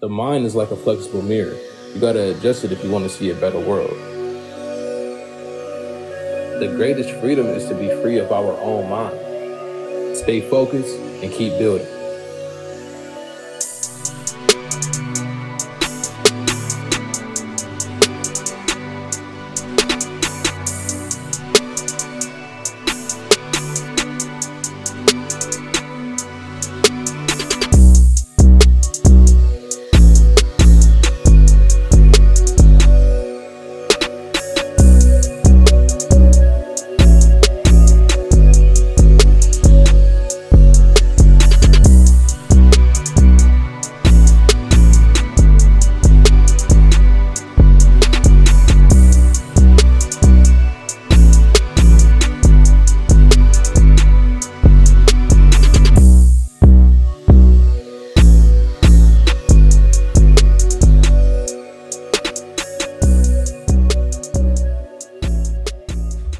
The mind is like a flexible mirror. You gotta adjust it if you want to see a better world. The greatest freedom is to be free of our own mind. Stay focused and keep building.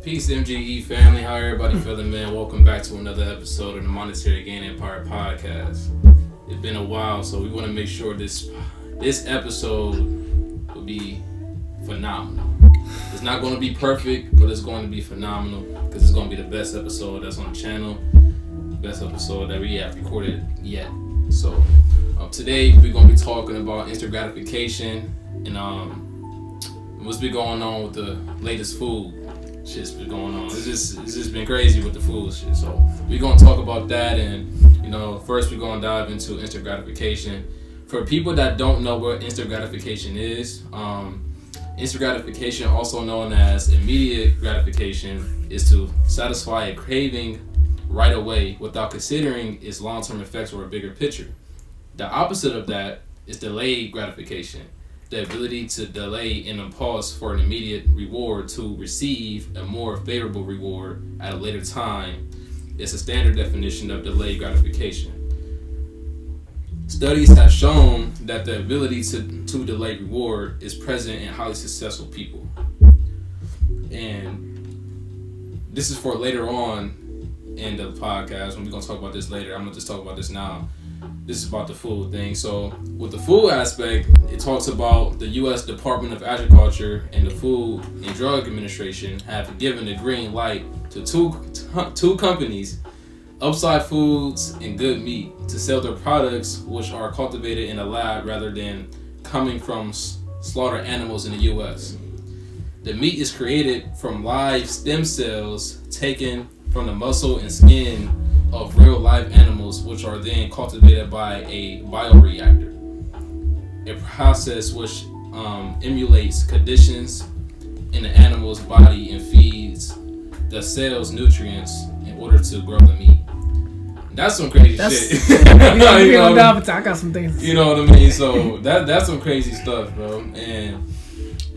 Peace, MGE family. How everybody feeling, man? Welcome back to another episode of the Monetary Gain Empire podcast. It's been a while, so we want to make sure this episode will be phenomenal. It's not going to be perfect, but it's going to be phenomenal because it's going to be the best episode that's on the channel, best episode that we have recorded yet. So today we're going to be talking about instant gratification and what's been going on with the latest food. Shit's been going on. It's just been crazy with the food shit. So we're gonna talk about that, and first we're gonna dive into instant gratification. For people that don't know what instant gratification is, instant gratification, also known as immediate gratification, is to satisfy a craving right away without considering its long-term effects or a bigger picture. The opposite of that is delayed gratification. The ability to delay an impulse for an immediate reward to receive a more favorable reward at a later time is a standard definition of delayed gratification. Studies have shown that the ability to delay reward is present in highly successful people. And this is for later on in the podcast, when we're going to talk about this later. I'm going to just talk about this now. This is about the food thing. So with the food aspect, it talks about the U.S. Department of Agriculture and the Food and Drug Administration have given the green light to two companies, Upside Foods and Good Meat, to sell their products which are cultivated in a lab rather than coming from slaughtered animals in the U.S. The meat is created from live stem cells taken from the muscle and skin of real live animals, which are then cultivated by a bioreactor, a process which emulates conditions in the animal's body and feeds the cells nutrients in order to grow the meat. That's some crazy shit. I got some things. You know what I mean? So that's some crazy stuff, bro.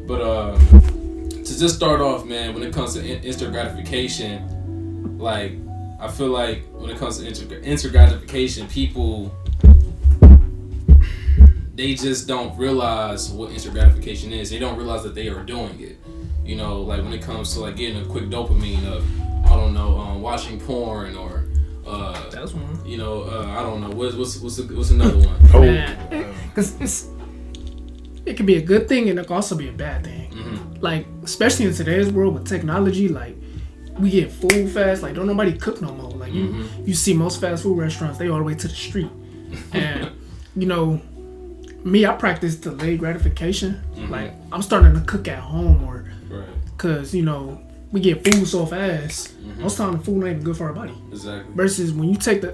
But to just start off, man, when it comes to instant gratification, like, I feel like when it comes to instant gratification, people, they just don't realize what instant gratification is. They don't realize that they are doing it. You know, like when it comes to like getting a quick dopamine of, I don't know, watching porn or, that's one. You know, I don't know, what's another one? Because it can be a good thing and it can also be a bad thing. Mm-hmm. Like, especially in today's world with technology, like, we get food fast, like don't nobody cook no more. Like you see most fast food restaurants, they all the way to the street. And me, I practice delayed gratification. Mm-hmm. Like I'm starting to cook at home, or cause we get food so fast. Mm-hmm. Most time the food ain't even good for our body. Exactly. Versus when you take I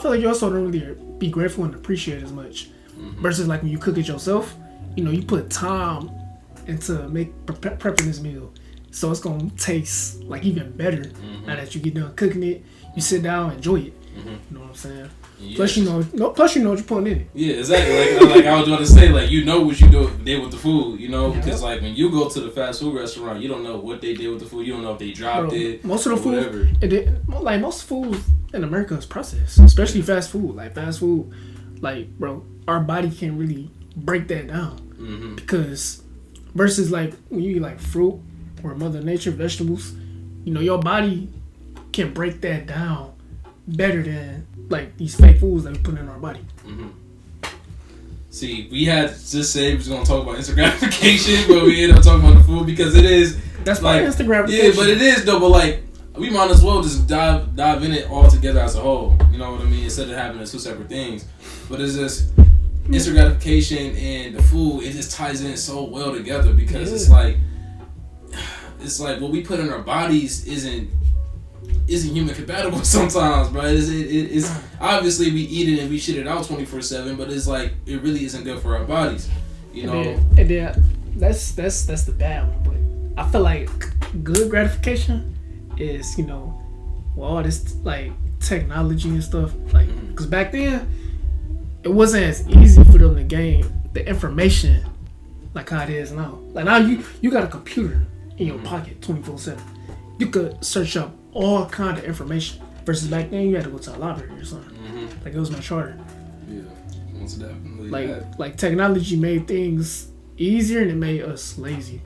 feel like you also don't really be grateful and appreciate as much. Mm-hmm. Versus like when you cook it yourself, you put time into prepping this meal. So it's gonna taste like even better now that you get done cooking it. You sit down, enjoy it. Mm-hmm. You know what I'm saying? Yes. Plus you know what you're putting in it. Yeah, exactly. Like I was going to say, like what you did with the food. Because like when you go to the fast food restaurant, you don't know what they did with the food. You don't know if they dropped it. Most of the food, like most food in America is processed, especially fast food. Like fast food, like bro, our body can't really break that down because versus like when you eat like fruit or Mother Nature vegetables, your body can break that down better than like these fake foods that we put in our body. See, we had just said we was gonna talk about instant gratification, but we ended up talking about the food because it is. That's like instant gratification. Yeah, but it is though. But like, we might as well just dive in it all together as a whole. You know what I mean? Instead of having it two separate things. But it's just instant gratification and the food. It just ties in so well together because it's like what we put in our bodies isn't human compatible sometimes, bro. It's obviously we eat it and we shit it out 24/7, but it's like it really isn't good for our bodies, you know. And then that's the bad one, but I feel like good gratification is, you know, all this like technology and stuff, like because back then it wasn't as easy for them to gain the information like how it is now. Like now you got a computer in your pocket 24/7. You could search up all kind of information. Versus back then, you had to go to a library or something. Like it was much harder. Yeah, most definitely. Like technology made things easier and it made us lazy.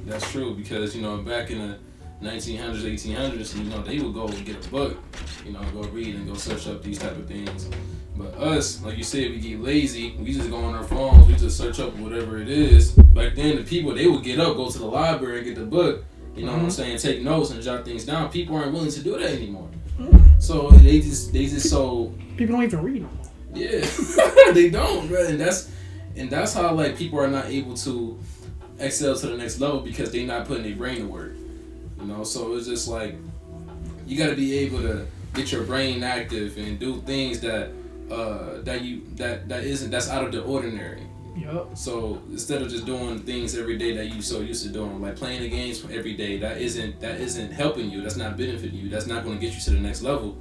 That's true because you know back in the 1900s, 1800s, you know they would go and get a book, you know, go read and go search up these type of things. But us, like you said, we get lazy. We just go on our phones. We just search up whatever it is. Back then, the people they would get up, go to the library, and get the book. You know what I'm saying? Take notes and jot things down. People aren't willing to do that anymore. So they just so people don't even read no more. Yeah, they don't, bro. And that's how like people are not able to excel to the next level because they're not putting their brain to work. You know, so it's just like you got to be able to get your brain active and do things that's out of the ordinary. Yep. So instead of just doing things every day that you so used to doing, like playing the games every day, that isn't helping you. That's not benefiting you. That's not going to get you to the next level.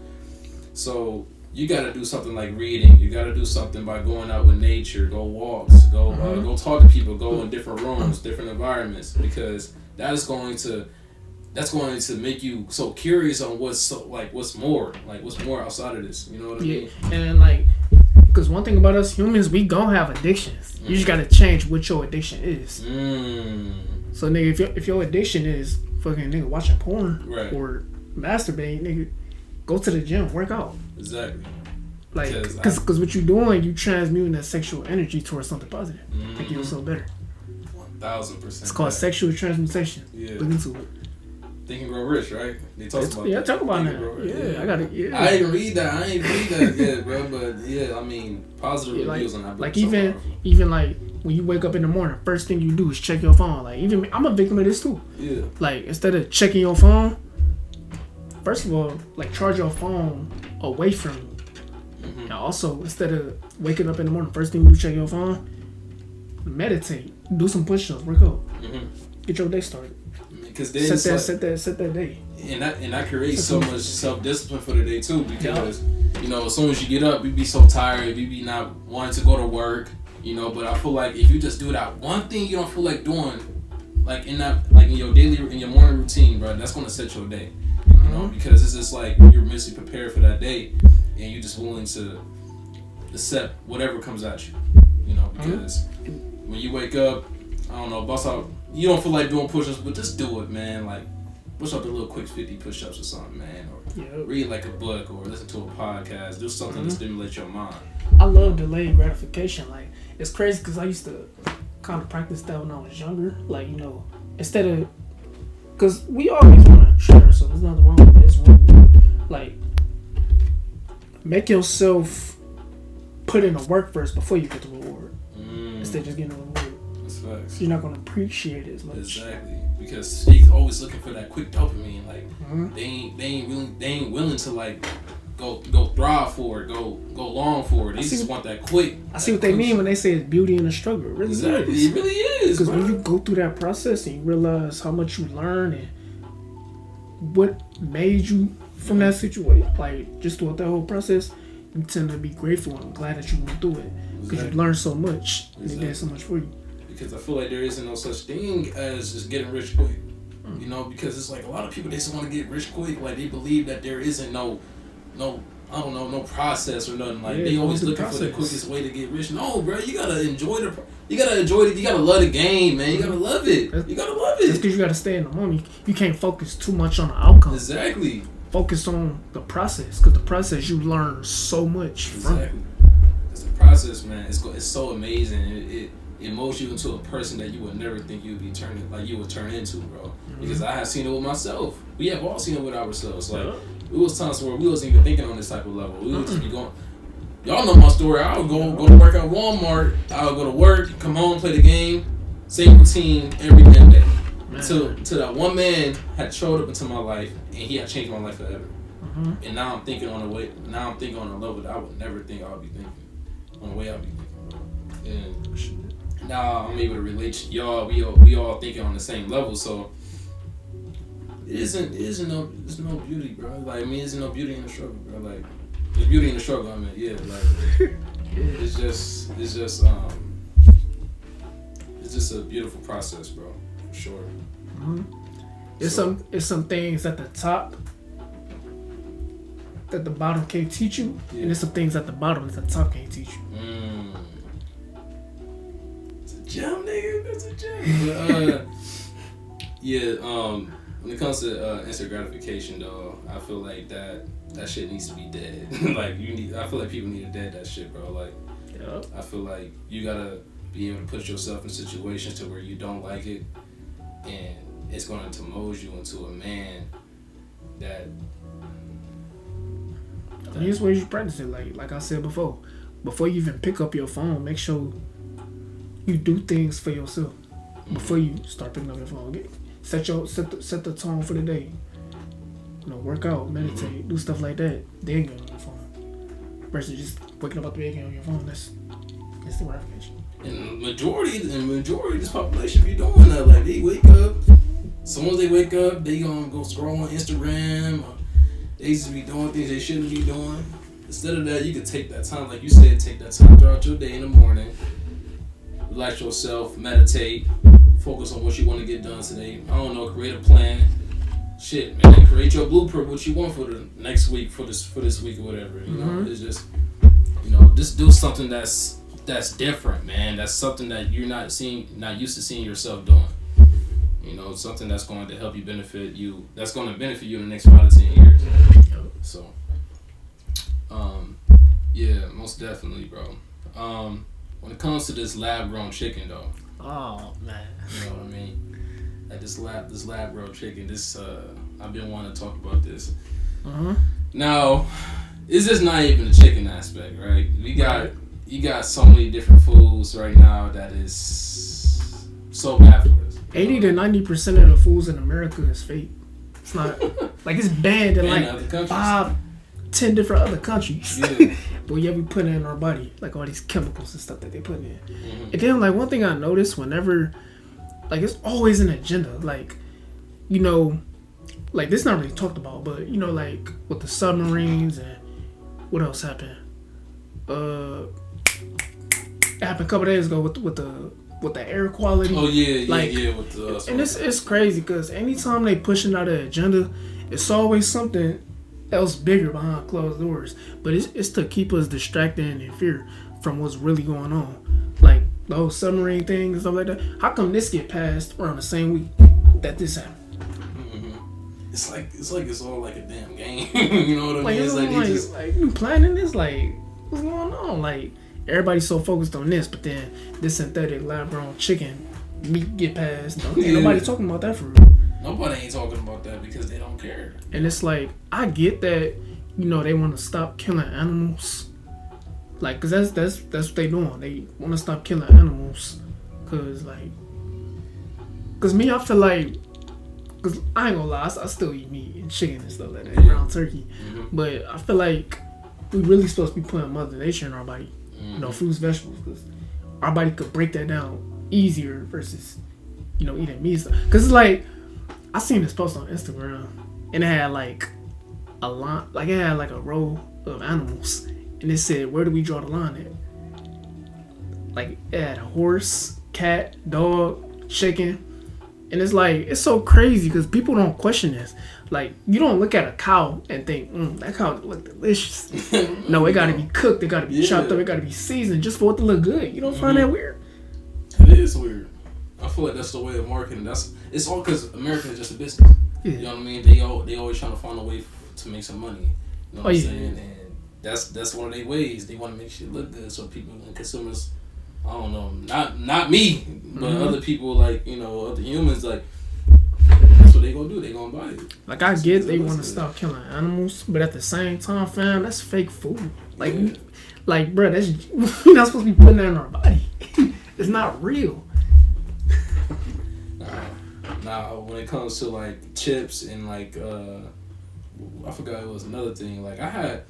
So you got to do something like reading. You got to do something by going out with nature, go walks, go talk to people, go in different rooms, different environments, because that's going to make you so curious on what's more outside of this. You know what I mean? And like. Because one thing about us humans, we gon' have addictions. You just gotta change what your addiction is. So nigga, if your addiction is fucking nigga watching porn or masturbating, nigga, go to the gym, work out. Exactly. Like, because what you doing, you transmuting that sexual energy towards something positive. Make you feel better. 1000%. It's called sexual transmutation. Yeah. Look into it. Think and Grow Rich, right? They talk about that. Talk about that. Yeah, I got it. Yeah. I ain't read that yet, bro. But yeah, I mean, positive reviews on that book. Like even like when you wake up in the morning, first thing you do is check your phone. Like even me, I'm a victim of this too. Yeah. Like instead of checking your phone, first of all, like charge your phone away from you. And also instead of waking up in the morning, first thing you check your phone, meditate, do some push-ups, work out, get your day started. Because then set that day. And that creates so much self-discipline for the day too. Because you know, as soon as you get up, you be so tired, you be not wanting to go to work. You know, but I feel like if you just do that one thing you don't feel like doing, like in your morning routine, bro, that's gonna set your day. You know, because it's just like you're mentally prepared for that day, and you're just willing to accept whatever comes at you. You know, because when you wake up, I don't know, bust out. You don't feel like doing push-ups, but just do it, man. Like, push up a little quick 50 push-ups or something, man. Or read like a book or listen to a podcast. Do something to stimulate your mind. I love delayed gratification. Like, it's crazy because I used to kind of practice that when I was younger. Like, you know, instead of... Because we always want to treat ourselves. There's nothing wrong with it. It's wrong. Like, make yourself put in the work first before you get the reward. Instead of just getting the reward. Facts. You're not gonna appreciate it as much. Exactly, because they's always looking for that quick dopamine. Like they ain't willing to like go thrive for it, go long for it. They just want that quick. I see what they mean when they say it's beauty in the struggle. It really is. It really is. Because when you go through that process and you realize how much you learn and what made you from that situation, like just throughout that whole process, you tend to be grateful and glad that you went through it because you learned so much and it did so much for you. Because I feel like there isn't no such thing as just getting rich quick. You know, because it's like a lot of people, they just want to get rich quick. Like they believe that there isn't no process or nothing. Like they always looking for the quickest way to get rich. No, bro, you gotta enjoy it. You gotta love the game, man. You gotta love it. You gotta love it. That's because you gotta stay in the moment. You can't focus too much on the outcome. Exactly. Focus on the process, because the process you learn so much from. Exactly. Because the process process, man, it's so amazing. It molds you into a person that you would never think you would be you would turn into, bro. Mm-hmm. Because I have seen it with myself. We have all seen it with ourselves. Like, it was times where we wasn't even thinking on this type of level. We would just be going. Y'all know my story. I would go to work at Walmart. I would go to work, come home, play the game, same routine every day. Till that one man had showed up into my life, and he had changed my life forever. Mm-hmm. And now I'm thinking on a level that I would never think I would be thinking, on the way I'd be thinking. And now I'm able to relate to y'all. We all thinking on the same level. So there's no beauty, bro. Like, I mean, there's no beauty in the struggle, bro. Like, there's beauty in the struggle. I mean, yeah, like it's just a beautiful process, bro, for sure. Mm-hmm. It's some things at the top that the bottom can't teach you, and there's some things at the bottom that the top can't teach you. It's a gem, nigga. That's a gem. But, when it comes to instant gratification, though, I feel like that shit needs to be dead. Like, I feel like people need to dead that shit, bro. Like, I feel like you gotta be able to put yourself in situations to where you don't like it, and it's going to mold you into a man that. Here's where you practice it. Like I said before you even pick up your phone, make sure you do things for yourself before you start picking up your phone. Set the tone for the day. You know, work out, meditate, do stuff like that. Then get on your phone. Versus just waking up at the bed on your phone. That's the gratification. And majority of this population be doing that. Like, they wake up. As soon as they wake up, they gonna go scroll on Instagram. Or they just be doing things they shouldn't be doing. Instead of that, you could take that time, like you said, take that time throughout your day in the morning. Relax yourself, meditate, focus on what you want to get done today. I don't know, create a plan. Shit, man, create your blueprint, what you want for the next week, for this week or whatever. You know, it's just, just do something that's different, man. That's something that you're not used to seeing yourself doing. Something that's going to help you benefit you. That's going to benefit you in the next 5 to 10 years. So, yeah, most definitely, bro. When it comes to this lab-grown chicken, though. Oh man. You know what I mean? Like this lab-grown chicken. I've been wanting to talk about this. Now, it's just not even the chicken aspect, right? You got so many different foods right now that is so bad for us. 80 to 90% of the foods in America is fake. It's not like it's banned in like 5, 10 different other countries. Yeah. But yeah, we put it in our body, like all these chemicals and stuff that they put in. And then like one thing I noticed whenever, like it's always an agenda. Like, like this not really talked about, but like with the submarines and what else happened? It happened a couple days ago with the air quality. Oh yeah, like, with the. And it's crazy because anytime they pushing out an agenda, it's always something else bigger behind closed doors. But it's to keep us distracted and in fear from what's really going on. Like the whole submarine thing and stuff like that. How come this get passed around the same week that this happened? It's like it's all like a damn game. You know what I mean? It's like you planning this. Like, what's going on? Like, everybody's so focused on this, but then this synthetic lab-grown chicken meat get passed. Ain't nobody talking about that for real. Nobody ain't talking about that because they don't care. And it's like, I get that, they want to stop killing animals. Like, cause that's what they doing. They want to stop killing animals, cause me, I feel like, cause I ain't gonna lie, I still eat meat and chicken and stuff like that, ground turkey. But I feel like we really supposed to be putting Mother Nature in our body. Fruits, vegetables, because our body could break that down easier versus, eating meat stuff. Because it's like, I seen this post on Instagram, and it had like a line, like it had like a row of animals, and it said, where do we draw the line at? Like, it had a horse, cat, dog, chicken, and it's like, it's so crazy because people don't question this. Like, you don't look at a cow and think, that cow look delicious. No, it gotta be cooked, it gotta be chopped up, it gotta be seasoned just for it to look good. You don't find that weird? It is weird. I feel like that's the way of marketing. It's all because America is just a business. Yeah. You know what I mean? They always trying to find a way to make some money. You know what I'm saying? And that's one of their ways. They want to make shit look good, so people and consumers, I don't know, not me, but other people, like, you know, other humans, like, that's what they gonna do. They gonna buy it. Like, I get they want to stop killing animals, but at the same time, fam, that's fake food. Like, like, bro, that's you're not supposed to be putting that in our body. It's not real. Now, when it comes to like chips and like I forgot it was another thing. Like, I had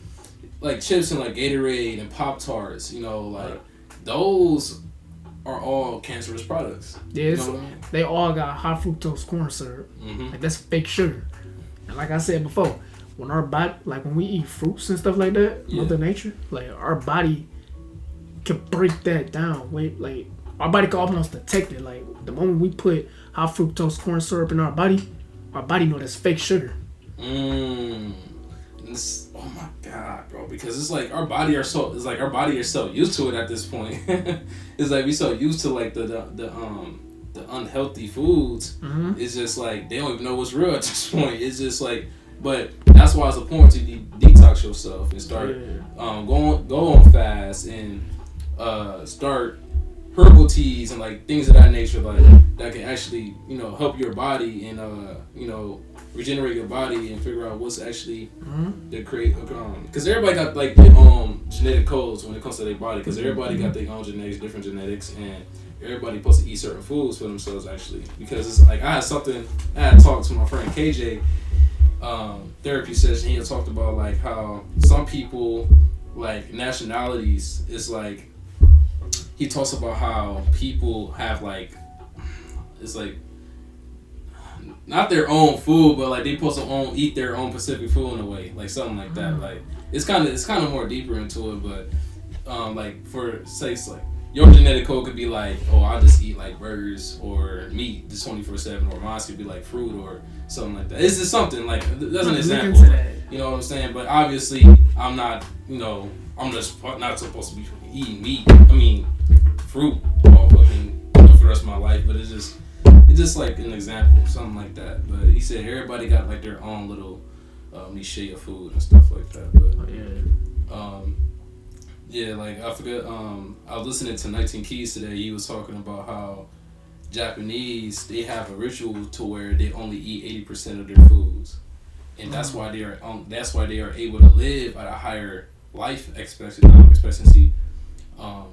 like chips and like Gatorade and Pop-Tarts. You know, like those are all cancerous products. Yeah, you know what I mean? They all got high fructose corn syrup. Like, that's fake sugar. And like I said before, when our body, like when we eat fruits and stuff like that, Mother Nature, like our body can break that down. Like our body can almost detect it. Like the moment we put high fructose corn syrup in our body know that's fake sugar. Oh my god, bro! Because it's like our body are so used to it at this point. It's like we so used to like the unhealthy foods. It's just like they don't even know what's real at this point. It's just like, but that's why it's important to detox yourself and start go on fast and start herbal teas and like things of that nature, like that can actually, you know, help your body and you know, regenerate your body and figure out what's actually the because everybody got like their own genetic codes when it comes to their body, because everybody got their own genetics, different genetics, and everybody supposed to eat certain foods for themselves actually, because it's like I had talked to my friend KJ therapy session. He had talked about like how some people, like nationalities, is like he talks about how people have like, it's like not their own food, but like they supposed to eat their own Pacific food in a way, like something like that. Like it's kind of more deeper into it, but like for say it's like your genetic code could be like, oh, I just eat like burgers or meat just 24/7, or mine could be like fruit or something like that. It's just something like that's an example. You know what I'm saying? But obviously I'm not, you know, I'm just not supposed to be eating meat. I mean, fruit all fucking for the rest of my life. But it's just like an example, something like that. But he said everybody got like their own little niche of food and stuff like that. But yeah, like I forget. I was listening to 19 Keys today. He was talking about how Japanese, they have a ritual to where they only eat 80% of their foods, and that's why they are able to live at a higher life expectancy,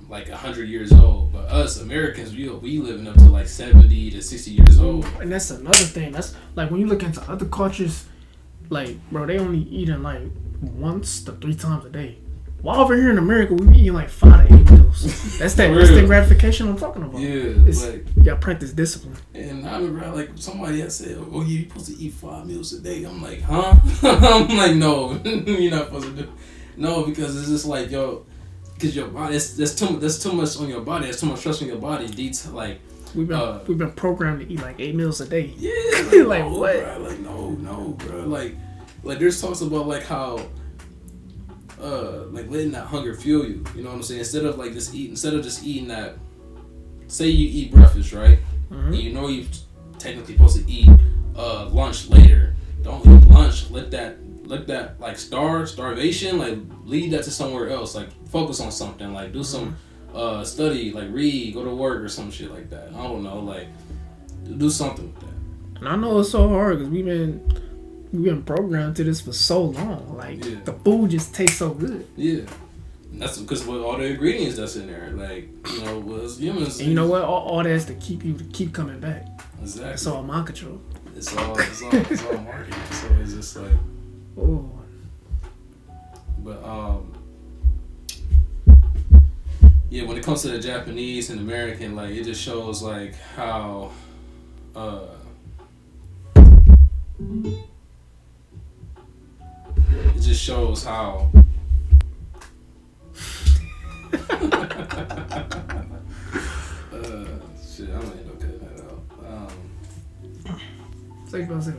like 100 years old. But us Americans, we living up to like 70 to 60 years old. And that's another thing. That's like when you look into other cultures, like, bro, they only eating like once to 3 times a day. While over here in America, we be eating like 5 to 8 meals. That's the gratification I'm talking about. Yeah, like you gotta practice discipline. And I remember like somebody had said, "Oh, yeah, you're supposed to eat 5 meals a day." I'm like, huh? I'm like, no, you're not supposed to do. No, because it's just like, yo, because your body, there's too much on your body. There's too much stress on your body. Like we've been programmed to eat like 8 meals a day. Yeah, like no, what? Bro. Like no, bro. Like there's talks about like how like letting that hunger fuel you. You know what I'm saying? Instead of just eating that. Say you eat breakfast, right? And you know you technically supposed to eat lunch later. Don't eat lunch. Let that like starvation, like lead that to somewhere else. Like focus on something. Like do some study, like read, go to work or some shit like that. I don't know, like do something with that. And I know it's so hard because we've been programmed to this for so long. Like the food just tastes so good. Yeah. And that's because with all the ingredients that's in there, like, you know, was humans. And you know what? All that's to keep coming back. Exactly. It's all mind control. It's all marketing. So it's just like, oh. But yeah, when it comes to the Japanese and American, like it just shows like how it just shows how shit, I don't even know that out. Say it.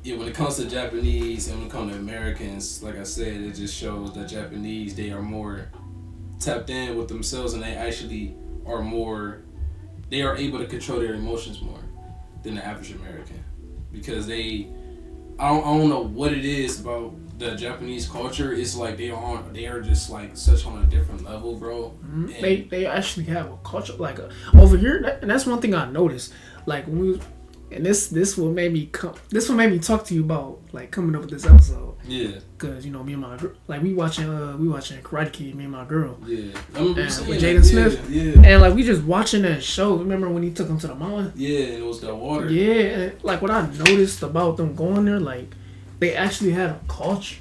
Yeah, when it comes to Japanese and when it comes to Americans, like I said, it just shows that Japanese, they are more tapped in with themselves, and they actually they are able to control their emotions more than the average American, because I don't know what it is about the Japanese culture is like they are just like such on a different level, bro. Mm-hmm. They actually have a culture like over here, and that's one thing I noticed. Like when we, and this what made me talk to you about like coming up with this episode. Yeah. Cause you know me and my like we watching Karate Kid, me and my girl. Yeah. With Jaden Smith. Yeah. And like we just watching that show. Remember when he took him to the mountain? Yeah, and it was the water. Yeah, and like what I noticed about them going there, like they actually had a culture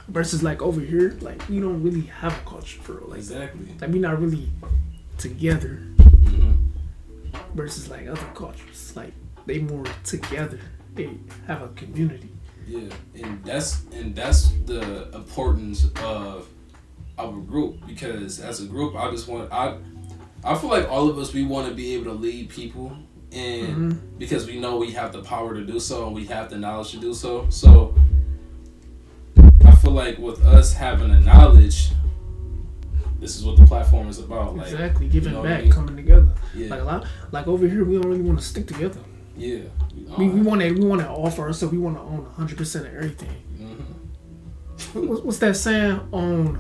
versus like over here, like we don't really have a culture for real. Like, exactly. Like we not really together. Mm-hmm. Versus like other cultures, like they more together. They have a community. Yeah, and that's the importance of our group, because as a group, I feel like all of us, we want to be able to lead people, and because we know we have the power to do so and we have the knowledge to do so. So I feel like with us having the knowledge, this is what the platform is about. Like, exactly, giving back, I mean? Coming together. Yeah. Like a lot, like over here, we don't really want to stick together. Yeah. We want to offer ourselves. We want to own 100% of everything. Mm-hmm. What's that saying? Own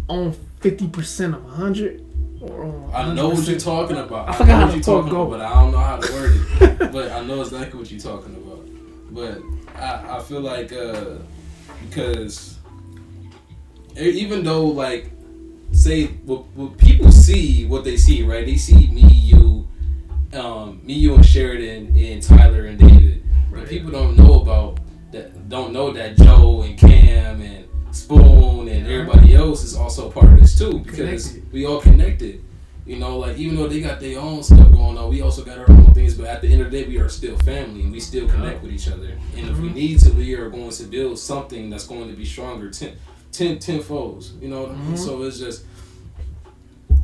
50% of 100, or own 100%? I know what you're talking about. I forgot how to talk go, but I don't know how to word it. But I know exactly what you're talking about. But I feel like because even though like say what people see what they see, right? They see me, you and Sheridan and Tyler and David. Right. But people don't know about that. Don't know that Joe and Cam and Spoon and everybody else is also part of this too, because we all connected. You know, like even though they got their own stuff going on, we also got our own things. But at the end of the day, we are still family and we still connect with each other. And if we need to, we are going to build something that's going to be stronger, tenfolds. You know what I mean? So it's just.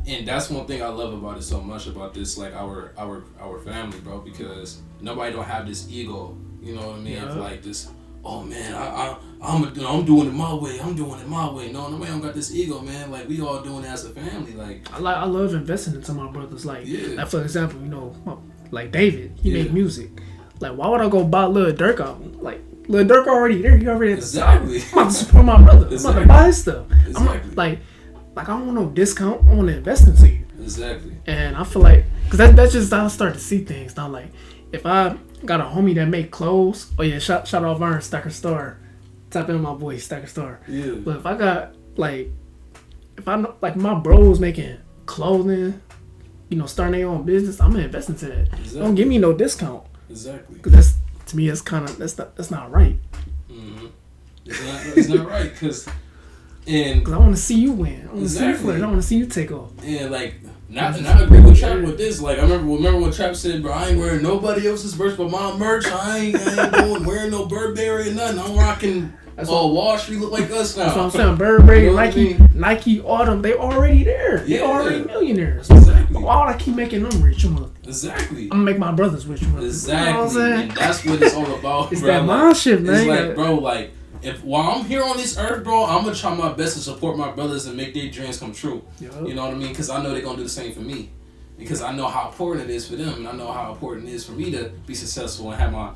And that's one thing I love about it so much, about this, like our family, bro, because nobody don't have this ego, you know what I mean? Yeah. Like this, oh man, I'm doing it my way. I'm doing it my way. No, nobody don't got this ego, man. Like we all doing it as a family. Like I love investing into my brothers. Like for example, you know, like David, he make music. Like why would I go buy Lil Durk album? Like Lil Durk already there. He already at the top. I'm about to support my brother. I'm about to buy his stuff. I'm like I don't want no discount. I want to invest into you. Exactly. And I feel like, because that's just how I start to see things. Now, like, if I got a homie that make clothes, oh yeah, shout out Vern, Stacker Star. Tap in my boy, Stacker Star. Yeah. But if I got, like, if I know, like, my bros making clothing, you know, starting their own business, I'm going to invest into that. Exactly. Don't give me no discount. Exactly. Because that's, to me, it's kind of, that's not right. Mm-hmm. It's not right, because... And cause I want to see you win. I want to see you flourish. I want to see you take off. And like, not agree with Trap with this. Like, I remember when Trap said, "Bro, I ain't wearing nobody else's merch but my merch. I ain't wearing no Burberry or nothing. I'm rocking Wall Street look like us now." That's what I'm saying. Burberry, you know Nike, Autumn, they already there. They already millionaires. Exactly. Why would I keep making them rich? Exactly. I'm gonna make my brothers rich. Exactly. You know what I'm saying? And that's what it's all about. It's bro. that mind shit, man. It's like, bro, like. While I'm here on this earth, bro, I'm going to try my best to support my brothers and make their dreams come true. Yep. You know what I mean? Because I know they're going to do the same for me. Because I know how important it is for them. And I know how important it is for me to be successful and have my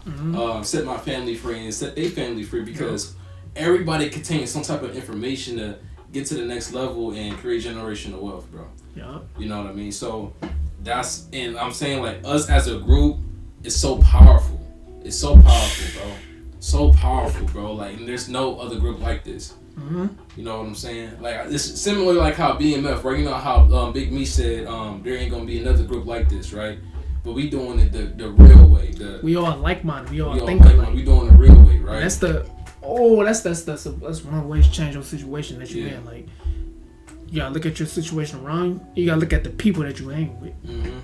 set my family free and set their family free. Because everybody contains some type of information to get to the next level and create generational wealth, bro. Yeah. You know what I mean? So and I'm saying, like, us as a group is so powerful. It's so powerful, bro. So powerful, bro. Like, and there's no other group like this. You know what I'm saying? Like, it's similar like how BMF, right? You know how Big Me said there ain't gonna be another group like this, right? But we doing it the real way. We all like-minded. We all think alike. We doing the real way, right? And that's one of the ways to change your situation that you're in. Like, you gotta look at your situation around you. You gotta look at the people that you hang with,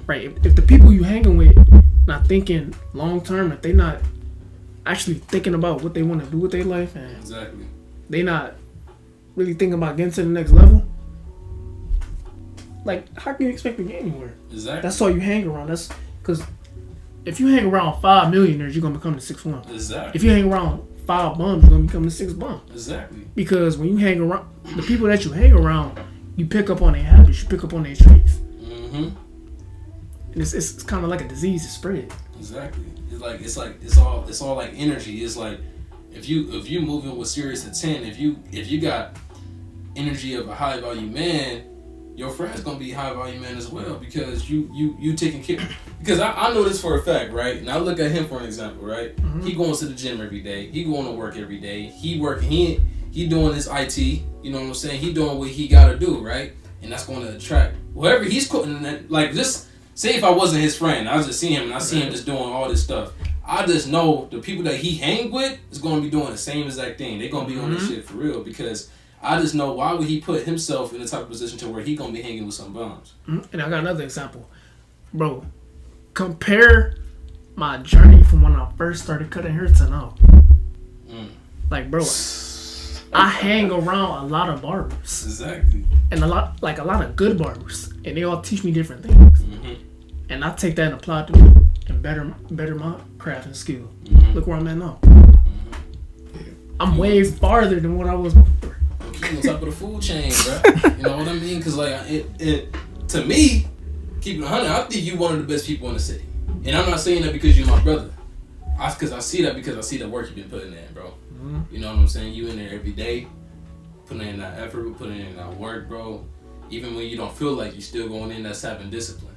right? If the people you hanging with not thinking long term, if they not actually thinking about what they want to do with their life, and they not really thinking about getting to the next level, like, how can you expect to get anywhere? Exactly. That's all you hang around. That's because if you hang around 5 millionaires, you're gonna become the 6th one. Exactly. If you hang around 5 bums, you're gonna become the 6th bum. Exactly. Because when you hang around the people that you hang around, you pick up on their habits, you pick up on their traits. And it's kind of like a disease. It spread. Exactly. It's all like energy. It's like If you moving with serious intent, if you got energy of a high value man, your friend's gonna be high value man as well, because you taking care. Because I know this for a fact, right? And I look at him for an example, right? Mm-hmm. He going to the gym every day. He going to work every day. He working. He doing his IT. You know what I'm saying? He doing what he gotta do, right? And that's going to attract whoever he's quoting. Like, just say if I wasn't his friend, I was just seeing him and I see him just doing all this stuff. I just know the people that he hang with is going to be doing the same exact thing. They're going to be on this shit for real, because I just know, why would he put himself in the type of position to where he going to be hanging with some bums? And I got another example. Bro, compare my journey from when I first started cutting hair to now. Like, bro, I hang around a lot of barbers. Exactly. And a lot of good barbers. And they all teach me different things. Mm-hmm. And I take that and apply it to me and better my craft and skill. Mm-hmm. Look where I'm at now. Mm-hmm. I'm way farther than what I was before. Keep on top of the food chain, bro. You know what I mean? Because, like, it to me, keep it 100, I think you one of the best people in the city. And I'm not saying that because you're my brother. Because I see that, because I see the work you've been putting in, bro. Mm-hmm. You know what I'm saying? You in there every day, putting in that effort, putting in that work, bro. Even when you don't feel like, you still going in, that's having discipline.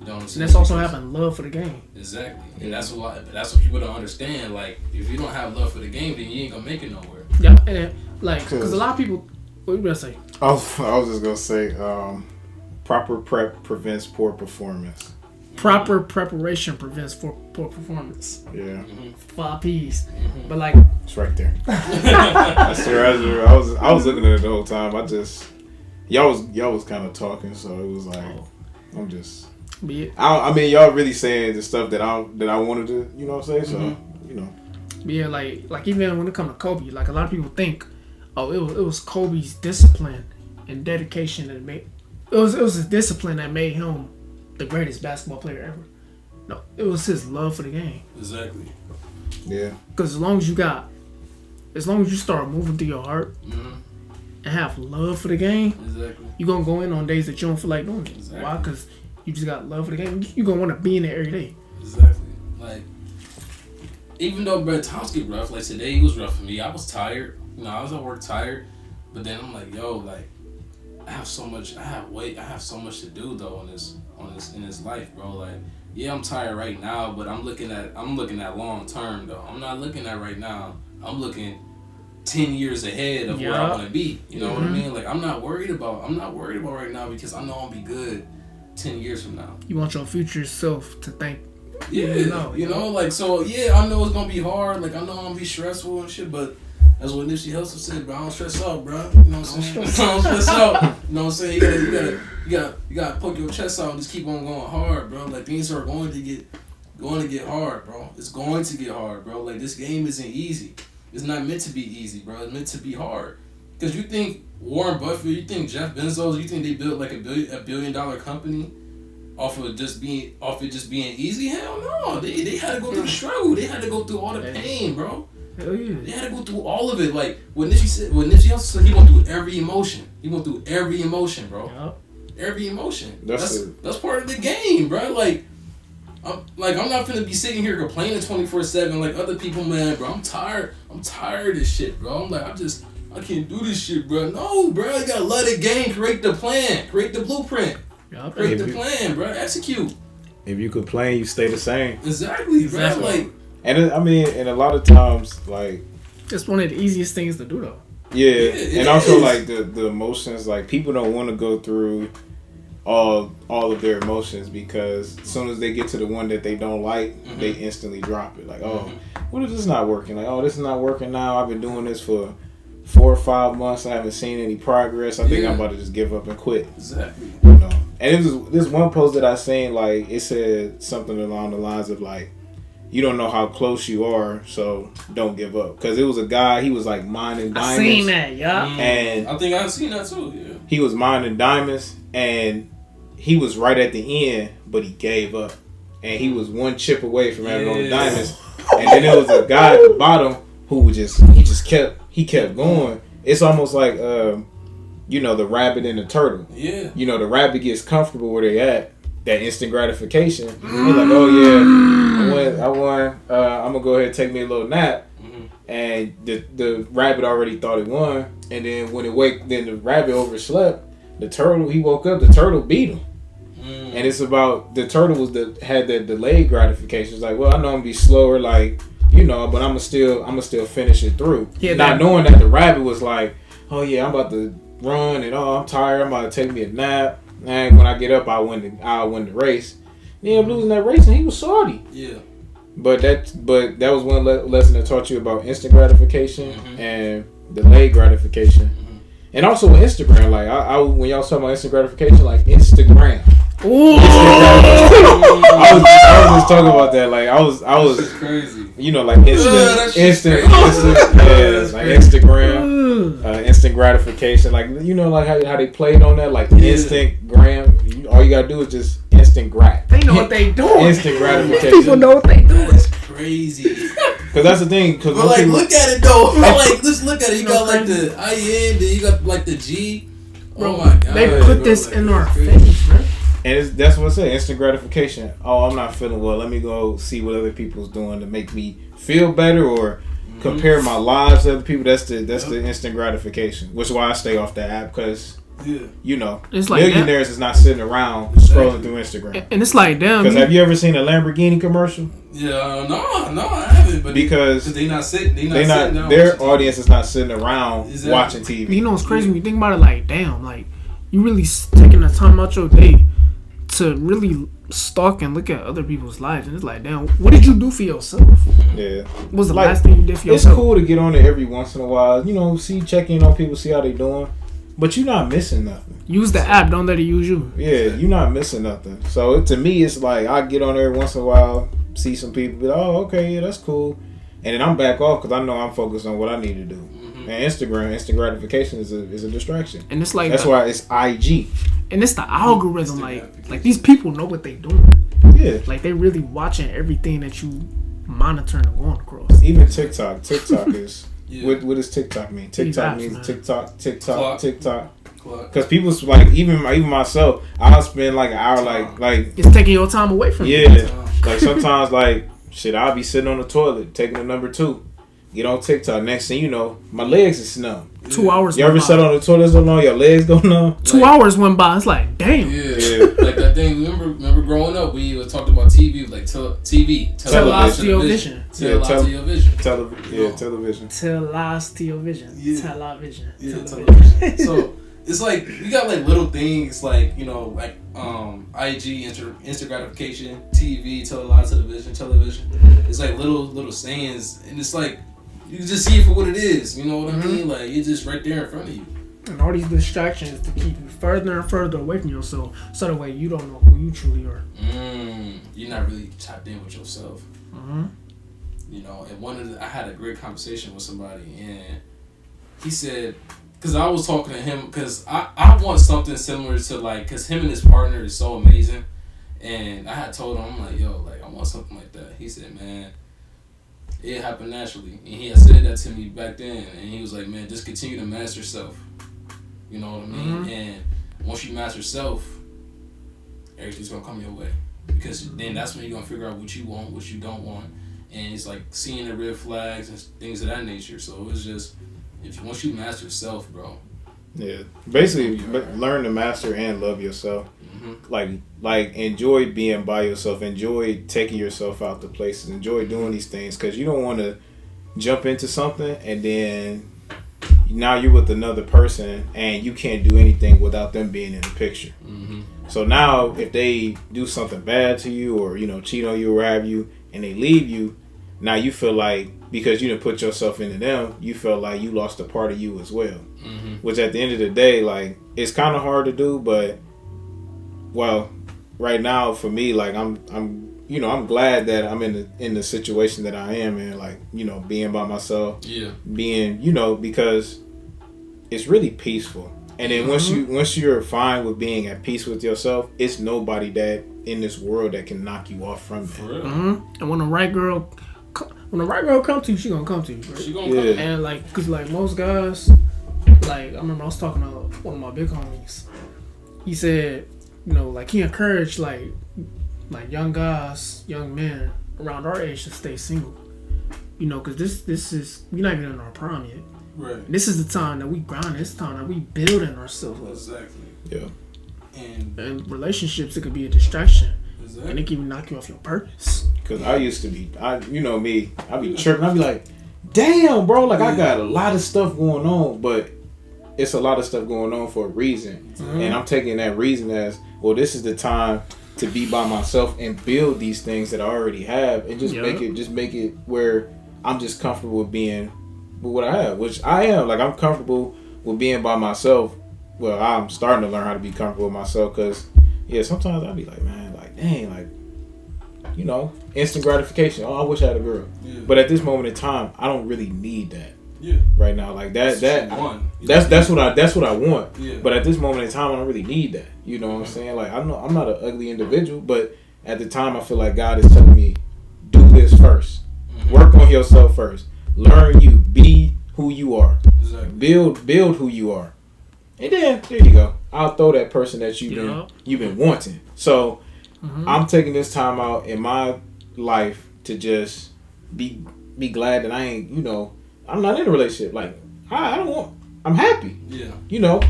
You know what I'm saying? And that's also having love for the game. Exactly. And that's what people don't understand. Like, if you don't have love for the game, then you ain't gonna make it nowhere. Yeah, and like, because a lot of people, what you gonna say? I was just gonna say, proper prep prevents poor performance. Proper preparation prevents poor performance. Yeah. Mm-hmm. 5 P's. Mm-hmm. But like, it's right there. I was looking at it the whole time. Y'all was kind of talking, so it was like, I'm just. I mean, y'all really saying the stuff that I wanted to, you know what I'm saying? So, you know. Yeah, like even when it comes to Kobe, like, a lot of people think, oh, it was Kobe's discipline and dedication that made it was his discipline that made him the greatest basketball player ever. No, it was his love for the game. Exactly. Yeah. Because as long as you start moving through your heart and have love for the game, exactly, you're gonna go in on days that you don't feel like doing it. Exactly. Why? Because you just got love for the game. You're gonna want to be in there every day. Exactly. Like, even though, bro, times get rough. Like, today was rough for me. I was tired. You know, I was at work tired. But then I'm like, yo, like, I have so much to do though in this life, bro. Like, yeah, I'm tired right now, but I'm looking at long term though. I'm not looking at right now. I'm looking 10 years ahead of where I want to be. You know what I mean? Like, I'm not worried about right now, because I know I'll be good 10 years from now. You want your future self to think. Yeah, you know, like, so, yeah, I know it's gonna be hard. Like, I know I'm gonna be stressful and shit, but that's what Nipsey Hussle said, bro. I don't stress out, bro. You know what I'm saying? I don't stress out. You know what I'm saying? You gotta poke your chest out and just keep on going hard, bro. Like, things are going to get hard, bro. It's going to get hard, bro. Like, this game isn't easy. It's not meant to be easy, bro. It's meant to be hard. Because you think Warren Buffett, you think Jeff Bezos, you think they built like a billion-dollar company off of just being easy? Hell no. They had to go through the struggle. They had to go through all the pain, bro. Hell yeah. They had to go through all of it. Like, when Nipsey Hussle said, he went through every emotion. He went through every emotion, bro. Yep. Every emotion. That's part of the game, bro. Like, I'm not finna be sitting here complaining 24/7 like other people, man, bro. I'm tired of this shit, bro. I'm like, I can't do this shit, bro. No, bro, you gotta love the game, create the plan, create the blueprint, create the plan, bro. Execute. If you complain, you stay the same. Exactly, bro. Like, and a lot of times, like, it's one of the easiest things to do, though. Yeah, and also like the emotions, like, people don't want to go through all of their emotions, because as soon as they get to the one that they don't like, they instantly drop it. Like, oh, what if this is not working? Like, oh, this is not working now. I've been doing this for 4 or 5 months. I haven't seen any progress. I think I'm about to just give up and quit. Exactly. You know? And it was this one post that I seen, like, it said something along the lines of, like, you don't know how close you are, so don't give up. Because it was a guy, he was like mining diamonds. I seen that, yeah. And I think I've seen that too, yeah. He was mining diamonds, and he was right at the end, but he gave up. And he was one chip away from having all the diamonds. And then there was a guy at the bottom who kept going. It's almost like, you know, the rabbit and the turtle. Yeah. You know, the rabbit gets comfortable where they at. That instant gratification. They're like, oh yeah, I won. I'm gonna go ahead and take me a little nap. and the rabbit already thought it won, and then when then the rabbit overslept. The turtle, he woke up. The turtle beat him, and it's about the turtle had that delayed gratification. It's like, well, I know I'm gonna be slower, like but I'm gonna still finish it through. Yeah, not knowing that the rabbit was like, oh yeah, I'm about to run, and I'm tired. I'm about to take me a nap, and when I get up, I'll win the race. He ended up losing that race, and he was salty. Yeah. But that was one lesson that taught you about instant gratification and delayed gratification. And also with Instagram, like I when y'all talking about instant gratification, like Instagram. Ooh. I was just talking about that. Like I was That's crazy. Like instant like Instagram, instant gratification. Like like how they played on that, like Instagram. All you gotta do is just instant grat. They know what they doing. Instant gratification. People know what they doing. That's crazy. Cause that's the thing. Cause like, look at it though. Like, let's look at it. You got like the IN, then you got like the G. Oh my god. They put this in our face, bro. And that's what I say. Instant gratification. Oh, I'm not feeling well. Let me go see what other people's doing to make me feel better, or compare my lives to other people. That's the instant gratification. Which is why I stay off that app, because it's like millionaires is not sitting around scrolling through Instagram. And it's like, damn. Because have you ever seen a Lamborghini commercial? Yeah, no, I haven't. But because they not sitting. They not sitting down. Their audience is not sitting around watching TV. You know what's crazy when you think about it? Like, damn, like you really taking the time out your day to really stalk and look at other people's lives, and it's like, damn, what did you do for yourself? Yeah, what was the last thing you did for yourself? It's cool to get on it every once in a while. Check in on people, see how they doing. But you're not missing nothing. Use the app. Don't let it use you. Yeah, you're not missing nothing. So to me, it's like I get on there once in a while, see some people, be like, oh, okay, yeah, that's cool. And then I'm back off because I know I'm focused on what I need to do. And instant gratification is a distraction. And it's like that's why it's IG. And it's the algorithm. Like these people know what they doing. Yeah. Like they really watching everything that you monitoring and going across. Even TikTok. TikTok is. Yeah. What does TikTok mean? TikTok means TikTok. Because people's like even myself, I'll spend like an hour like it's taking your time away from you. Yeah, like sometimes like shit, I'll be sitting on the toilet taking the number 2, get on TikTok. Next thing you know, my legs is numb. 2 hours. You ever sat on the toilet so long your legs go numb? 2 hours went by. It's like damn. Yeah. Like that thing. Remember growing up, we was talking about TV, like television. Television. So it's like we got like little things like like IG, instant gratification, TV, television. It's like little sayings, and it's like you just see it for what it is. You know what I mean? Like it's just right there in front of you. And all these distractions to keep you further and further away from yourself, so that way you don't know who you truly are. You're not really tapped in with yourself. And I had a great conversation with somebody, and he said, because I was talking to him, because I want something similar to because him and his partner is so amazing, and I had told him, I'm like, yo, like I want something like that. He said, man, it happened naturally, and he had said that to me back then, and he was like, man, just continue to master self. You know what I mean? And once you master self, everything's gonna come your way, because then that's when you're gonna figure out what you want, what you don't want, and it's like seeing the red flags and things of that nature. So it's just once you master self, bro. Yeah, basically learn to master and love yourself. Like enjoy being by yourself, enjoy taking yourself out to places, enjoy doing these things, because you don't want to jump into something and then now you're with another person and you can't do anything without them being in the picture. So now if they do something bad to you or cheat on you or have you and they leave you, now you feel like because you didn't put yourself into them, you feel like you lost a part of you as well. Which at the end of the day, like it's kind of hard to do, but well, right now for me, like I'm glad that I'm in the situation that I am in, like being by myself, being because it's really peaceful. And then once you're fine with being at peace with yourself, it's nobody that in this world that can knock you off from that. And when the right girl come to you, she gonna come to you. Right? She gonna come. And like, cause like most guys, like I remember I was talking to one of my big homies. He said, like he encouraged like young guys, young men around our age to stay single. You know, because this is, we're not even in our prime yet. Right. This is the time that we grind. This time that we building ourselves. Exactly. Yeah. And relationships, it could be a distraction. Exactly. And it can even knock you off your purpose. Because I used to be, you know me, I be tripping. I be like, damn, bro, like I got a lot of stuff going on, but it's a lot of stuff going on for a reason. Mm-hmm. And I'm taking that reason as, well, this is the time to be by myself and build these things that I already have, and just make it where I'm just comfortable with being with what I have, which I am. Like, I'm comfortable with being by myself. Well, I'm starting to learn how to be comfortable with myself, because sometimes I'll be like, man, like, dang, like, you know, instant gratification. Oh, I wish I had a girl. Yeah. But at this moment in time, I don't really need that. Yeah. Right now, like that's what I want. Yeah. But at this moment in time, I don't really need that. You know what I'm saying? Like, I'm not an ugly individual, but at the time, I feel like God is telling me, do this first. Mm-hmm. Work on yourself first. Learn you. Be who you are. Exactly. Build who you are. And then there you go. I'll throw that person that you've been wanting. So I'm taking this time out in my life to just be glad that I ain't, you know, I'm not in a relationship. Like, I'm happy. Yeah. You know,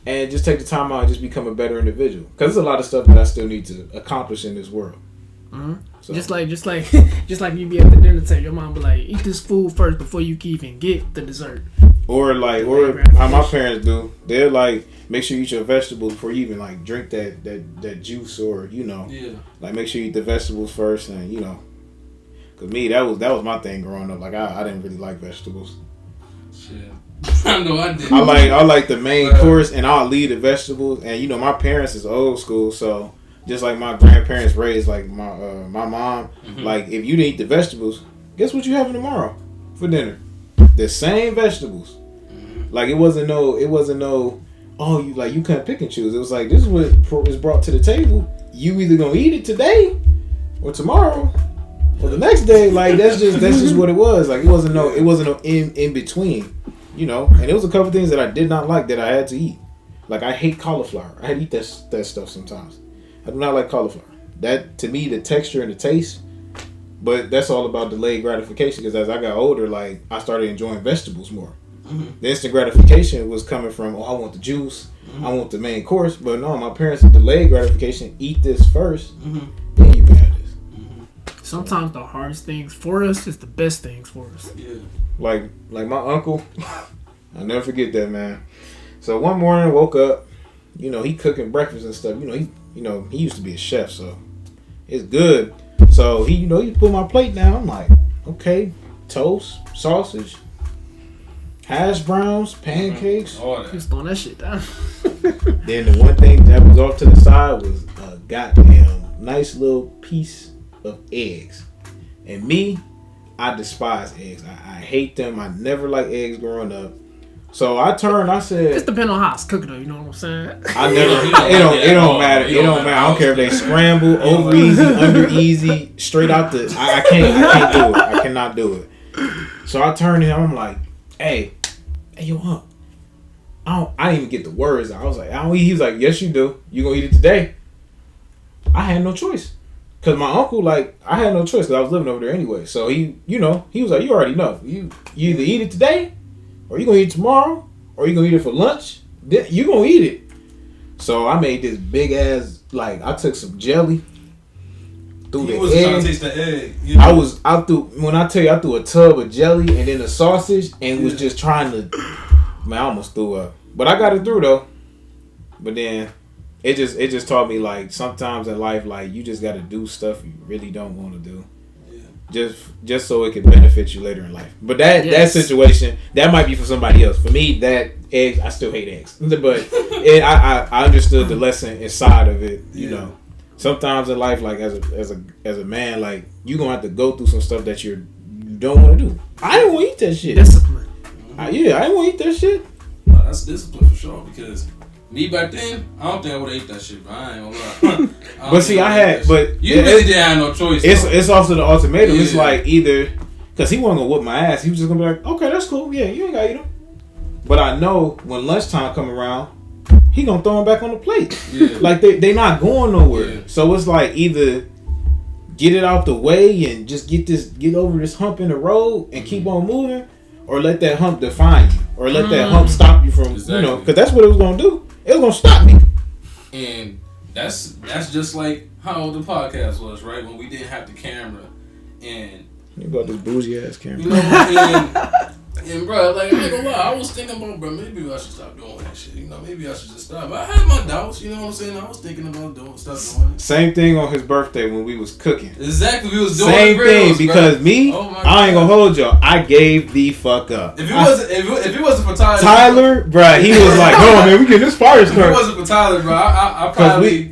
and just take the time out and just become a better individual. Because there's a lot of stuff that I still need to accomplish in this world. Mm-hmm. So. Just like you be at the dinner table, your mom be like, eat this food first before you can even get the dessert. Or how my parents do. They're like, make sure you eat your vegetables before you even like drink that juice, or, you know, like make sure you eat the vegetables first, and, you know. Cause me, that was my thing growing up. Like, I didn't really like vegetables. Shit. I know I did. I like the main course, and I'll leave the vegetables. And, you know, my parents is old school, so just like my grandparents raised, like my mom, like, if you didn't eat the vegetables, guess what you having tomorrow for dinner? The same vegetables. Like, it wasn't no you couldn't pick and choose. It was like, this is what was brought to the table. You either gonna eat it today or tomorrow. Well, the next day, like, that's just what it was. Like, it wasn't no in between, you know. And it was a couple things that I did not like that I had to eat. Like, I hate cauliflower. I had to eat that stuff sometimes. I do not like cauliflower. That, to me, the texture and the taste. But that's all about delayed gratification, because as I got older, like, I started enjoying vegetables more. Mm-hmm. The instant gratification was coming from, I want the juice, I want the main course. But no, my parents delayed gratification. Eat this first, then you can have this. Sometimes the hardest things for us is the best things for us. Yeah. Like my uncle, I'll never forget that, man. So one morning I woke up, you know, he cooking breakfast and stuff. He used to be a chef, so it's good. So he put my plate down. I'm like, okay, toast, sausage, hash browns, pancakes. All that. Just throwing that shit down. Then the one thing that was off to the side was a goddamn nice little piece of eggs. And me, I despise eggs. I hate them. I never liked eggs growing up. So I said, it's depending on how it's cooked, though. You know what I'm saying? I never. It don't matter. It don't matter. I don't care if they scramble, over easy, under easy, straight out the. I can't do it. I cannot do it. So I turned to him. I'm like, hey, yo, Hump. I didn't even get the words out. I was like, I don't eat. He was like, yes, you do. You gonna eat it today? I had no choice. Cause my uncle, like, I had no choice because I was living over there anyway. So he was like, you already know. You either eat it today, or you gonna eat it tomorrow, or you gonna eat it for lunch. Then you gonna eat it. So I made this big ass, like, I took some jelly, threw the egg. Trying to taste the egg. You know? I threw a tub of jelly and then a sausage, and was just trying to. Man, I almost threw up, but I got it through though. But then. It just taught me, like, sometimes in life, like, you just got to do stuff you really don't want to do. Yeah. Just so it can benefit you later in life. But that situation, that might be for somebody else. For me, that eggs, I still hate eggs. But I understood the lesson inside of it, you know. Sometimes in life, like, as a man, like, you're going to have to go through some stuff that you don't want to do. I didn't want to eat that shit. Discipline. I didn't want to eat that shit. No, that's discipline for sure, because... Me back then, I don't think I would have ate that shit, but I ain't gonna lie. But see, You really didn't have no choice. It's also the ultimatum. Yeah. It's like either, because he wasn't gonna whoop my ass. He was just gonna be like, okay, that's cool. Yeah, you ain't gotta eat them. But I know when lunchtime come around, he gonna throw them back on the plate. Yeah. Like they not going nowhere. Yeah. So it's like either get it out the way and just get over this hump in the road and keep on moving, or let that hump define you, or let that hump stop you from, because that's what it was gonna do. It was gonna stop me. And that's just like how the podcast was, right? When we didn't have the camera, and you got this bougie ass camera. You know, and bro, like, I ain't gonna lie, I was thinking about, bro, maybe I should stop doing that shit. Maybe I should just stop. I had my doubts, you know what I'm saying? I was thinking about stop doing it. Same thing on his birthday when we was cooking. Exactly, we was doing same grills, thing, because I ain't gonna hold y'all. I gave the fuck up. If it wasn't for Tyler, bro, he was like, "No, man, we get this fire started." If it wasn't for Tyler, bro, I probably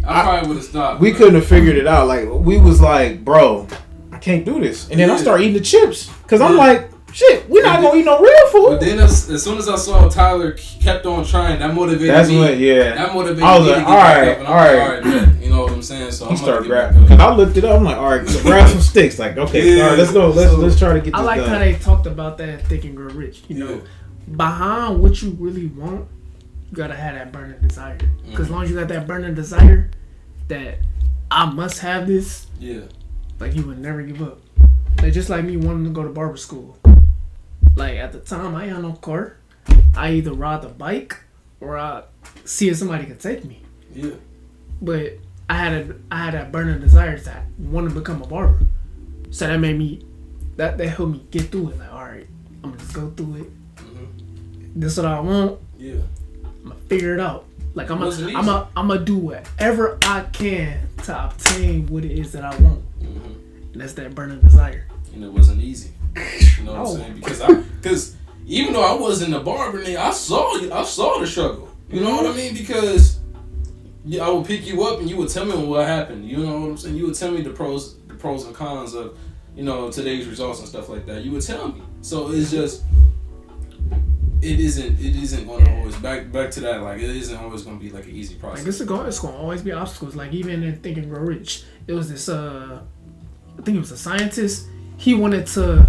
would have stopped. We couldn't have figured it out. Like, we was like, "Bro, I can't do this," and then I start eating the chips because I'm like, shit, we're not gonna eat no real food. But then as soon as I saw Tyler kept on trying, that motivated me. That motivated me. I was like, all right, man. You know what I'm saying? So he started grabbing. Because I looked it up. I'm like, all right, so grab some sticks. Like, okay, all right, let's go. Let's try to get this I like done. how they talked about that in Think and Grow Rich. You know, behind what you really want, you gotta have that burning desire. Because as long as you got that burning desire, that I must have this. Yeah. Like, you would never give up. Like, just like me wanting to go to barber school. Like, at the time, I ain't had no car. I either ride the bike or I see if somebody can take me. Yeah. But I had that burning desire to want to become a barber. So that made me, that helped me get through it. Like, all right, I'm going to just go through it. Mm-hmm. This is what I want. Yeah. I'm going to figure it out. Like, I'm gonna do whatever I can to obtain what it is that I want. Mm-hmm. And that's that burning desire. And it wasn't easy. You know what I'm saying? Because even though I wasn't a barber, I saw the struggle. You know what I mean? Because I would pick you up and you would tell me what happened. You know what I'm saying? You would tell me the pros and cons of, today's results and stuff like that. You would tell me. So it's just, it isn't going to always back to that. Like, it isn't always going to be like an easy process. Like, it's going to always be obstacles. Like, even in Think and Grow Rich, it was this I think it was a scientist. He wanted to,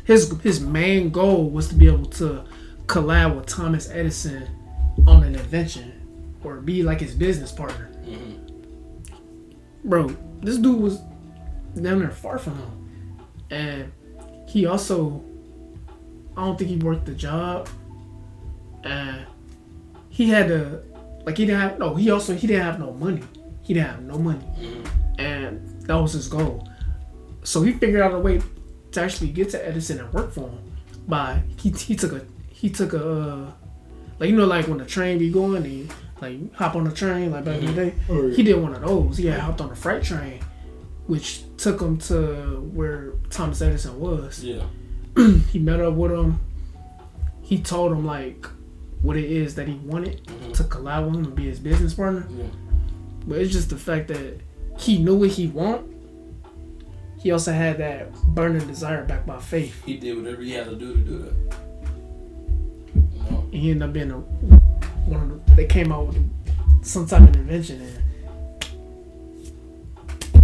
his main goal was to be able to collab with Thomas Edison on an invention or be like his business partner. Mm-hmm. Bro, this dude was down there far from him. And he also, I don't think he worked the job. And he had to, like, he didn't have no money. He didn't have no money. Mm-hmm. And that was his goal. So he figured out a way to actually get to Edison and work for him. By he took a like, like when the train be going, and like hop on the train like back in the day. Oh, yeah. He did one of those. He had hopped on a freight train, which took him to where Thomas Edison was. Yeah. He met up with him. He told him like what it is that he wanted to collab with him and be his business partner. Yeah. But it's just the fact that he knew what he wanted. He also had that burning desire backed by faith. He did whatever he had to do that. And he ended up being they came out with some type of invention and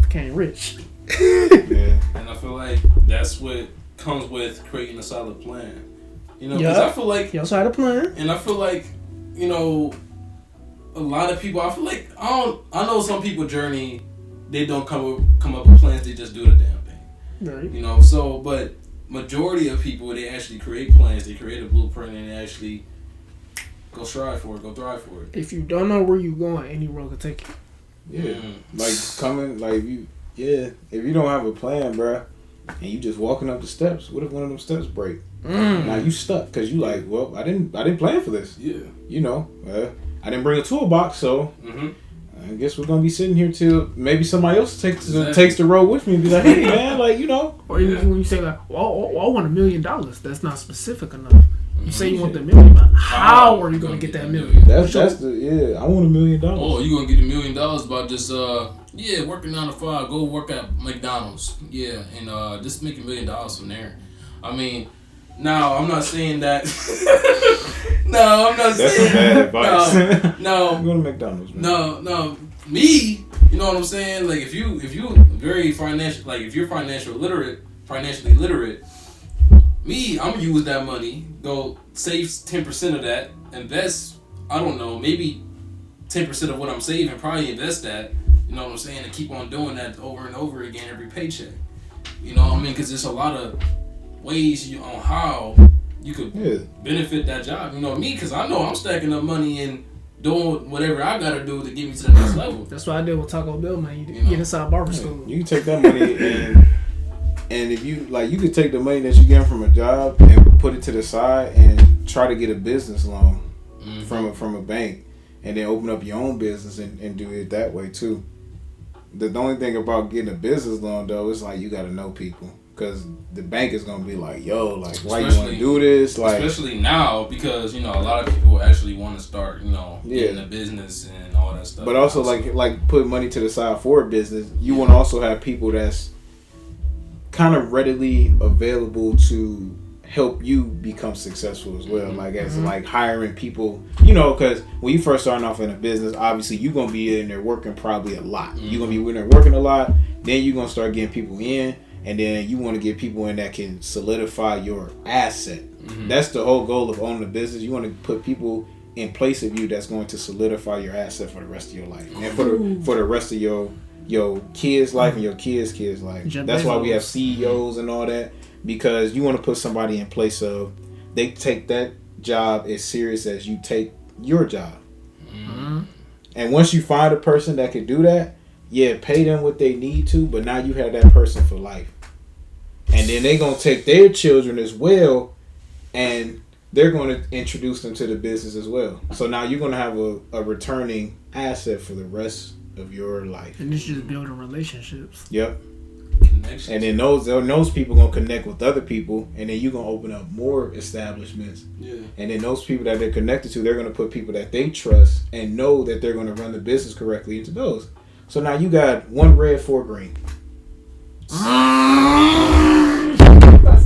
became rich. Yeah. And I feel like that's what comes with creating a solid plan. Because I feel like he also had a plan. And I feel like, a lot of people, I feel like I know some people journey, they don't come up with plans, they just do the damn thing. Right. But majority of people, they actually create plans, they create a blueprint, and they actually go strive for it, go thrive for it. If you don't know where you're going, any road can take you. Yeah. If you don't have a plan, bruh, and you just walking up the steps, what if one of them steps break? Now you stuck because you like, well, I didn't plan for this. Yeah. I didn't bring a toolbox, so I guess we're gonna be sitting here till maybe somebody else takes the road with me and be like, hey man, like, Or even when you say like, well, I want $1 million, that's not specific enough. You say you want the $1 million, but how are you gonna get that $1 million? I want $1 million. Oh, you gonna get $1 million by just working 9 to 5, go work at McDonald's, and just make $1 million from there. I mean, now I'm not saying that. No, I'm not saying. That's bad advice. No, I'm going to McDonald's. Man. No, me. You know what I'm saying? Like if you very financial, like if you're financially literate, me, I'm gonna use that money, go save 10% of that, invest. I don't know, maybe 10% of what I'm saving, probably invest that. You know what I'm saying? To keep on doing that over and over again every paycheck. You know what I mean? Because there's a lot of ways on how you could benefit that job. You know me, because I know I'm stacking up money and doing whatever I gotta do to get me to the next level. That's what I did with Taco Bell, man. You get inside barber school. You can take that money and if you like, you could take the money that you get from a job and put it to the side and try to get a business loan from a bank, and then open up your own business and do it that way too. The only thing about getting a business loan though is like you gotta know people. Because the bank is gonna be like, yo, like, why you want to do this? Like, especially now, because you know a lot of people actually want to start, you know, getting a business and all that stuff. But also, like put money to the side for a business. You want to also have people that's kind of readily available to help you become successful as well. Like as like hiring people, you know, because when you first starting off in a business, obviously you're gonna be in there working probably a lot. You're gonna be in there working a lot. Then you're gonna start getting people in. And then you want to get people in that can solidify your asset. That's the whole goal of owning a business. You want to put people in place of you that's going to solidify your asset for the rest of your life. And for the rest of your kids' life and your kids' life. That's why we have CEOs and all that. Because you want to put somebody in place of, they take that job as serious as you take your job. And once you find a person that can do that, pay them what they need to, but now you have that person for life. And then they're going to take their children as well, and they're going to introduce them to the business as well. So now you're going to have a returning asset for the rest of your life. And it's just building relationships. Yep. Connections. And then those people going to connect with other people, and then you're going to open up more establishments. Yeah. And then those people that they're connected to, they're going to put people that they trust and know that they're going to run the business correctly into those. So now you got 1 red, 4 green. That's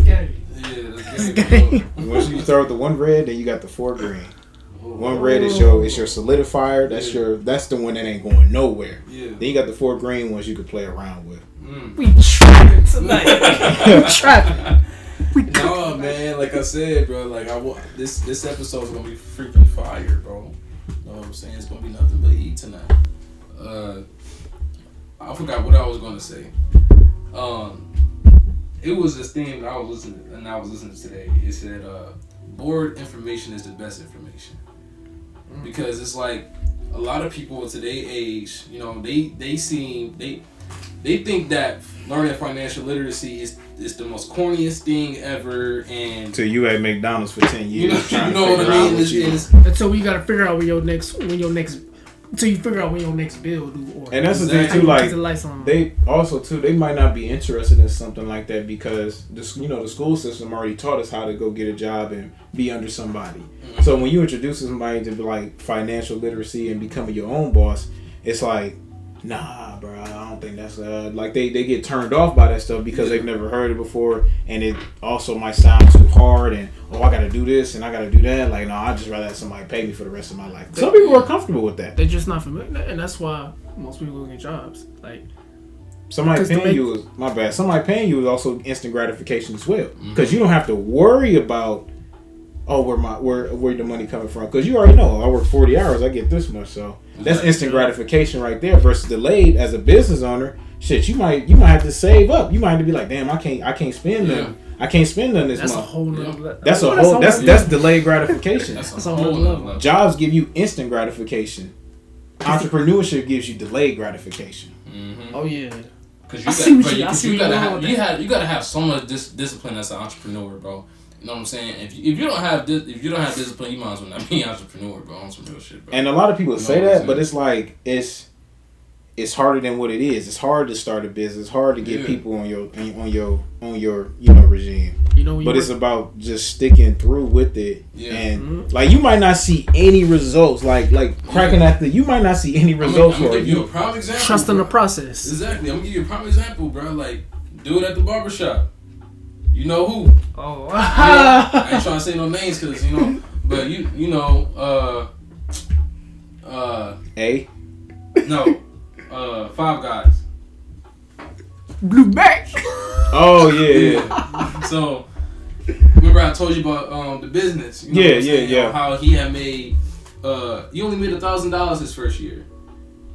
scary. Yeah, that's scary. Once you start with the 1 red, then you got the 4 green. 1 red is your solidifier. That's the one that ain't going nowhere. Yeah. Then you got the 4 green ones you could play around with. We trapping tonight. We trapping. No, man. Like I said, bro. Like this episode's gonna be freaking fire, bro. You know what I'm saying? It's gonna be nothing but heat tonight. I forgot what I was gonna say. It was this thing that I was listening to today. It said, "Bored information is the best information," because it's like a lot of people at today's age, you know, they think that learning financial literacy is the most corniest thing ever, and till you at McDonald's for 10 years, you know what I mean. Until we gotta figure out when your next until you figure out when your next bill due. And that's the thing too, like they also too, they might not be interested in something like that because the school system already taught us how to go get a job and be under somebody. So when you introduce somebody to like financial literacy and becoming your own boss, it's like, nah, bro, I don't think that's like they get turned off by that stuff because they've never heard it before, and it also might sound too hard and I gotta do this and I gotta do that. Like, no, I'd just rather have somebody pay me for the rest of my life. Some people are comfortable with that. They're just not familiar, and that's why most people go get jobs. Like somebody paying you is also instant gratification as well, because you don't have to worry about where the money coming from, because you already know I work 40 hours, I get this much, so that's instant gratification right there. Versus delayed, as a business owner, shit, you might have to save up. You might have to be like, damn, I can't spend them. I can't spend them this month. That's delayed gratification. That's a whole level. Jobs give you instant gratification. Entrepreneurship gives you delayed gratification. Oh yeah. Because you gotta have so much discipline as an entrepreneur, bro. You know what I'm saying? If you don't have discipline, you might as well not be an entrepreneur, bro. On some real shit, bro. And a lot of people say that, but it's like it's harder than what it is. It's hard to start a business. It's hard to get people on your regime. But it's about just sticking through with it. Yeah. And like you might not see any results. Like cracking at you might not see any results I'm gonna give you a prime example. Trust in the process. Exactly. I'm gonna give you a prime example, bro. Like dude at the barbershop. You know who? Oh. I ain't trying to say no names because but you know A? No. 5 Guys. Blue back. Oh yeah. So remember I told you about the business. Yeah. How he had made he only made $1,000 his first year.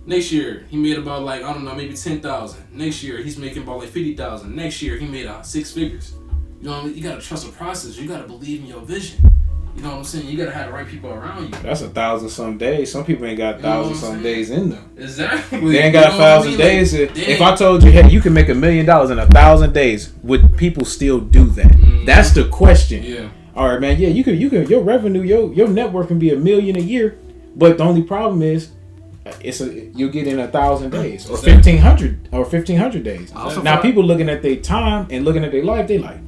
Next year, he made about like, I don't know, maybe 10,000. Next year, he's making about like 50,000. Next year, he made 6 figures. You know what I mean? You gotta trust the process. You gotta believe in your vision. You know what I'm saying? You gotta have the right people around you. That's 1,000 some days. Some people ain't got 1,000 some days in them. Exactly. They ain't got 1,000 days. Like, if I told you, hey, you can make $1 million in 1,000 days, would people still do that? Mm-hmm. That's the question. Yeah. All right, man. Yeah, you can. Your revenue, your network can be $1 million a year, but the only problem is, you'll get in 1,000 days or 1,500 days. Exactly. Now people looking at their time and looking at their life, they like,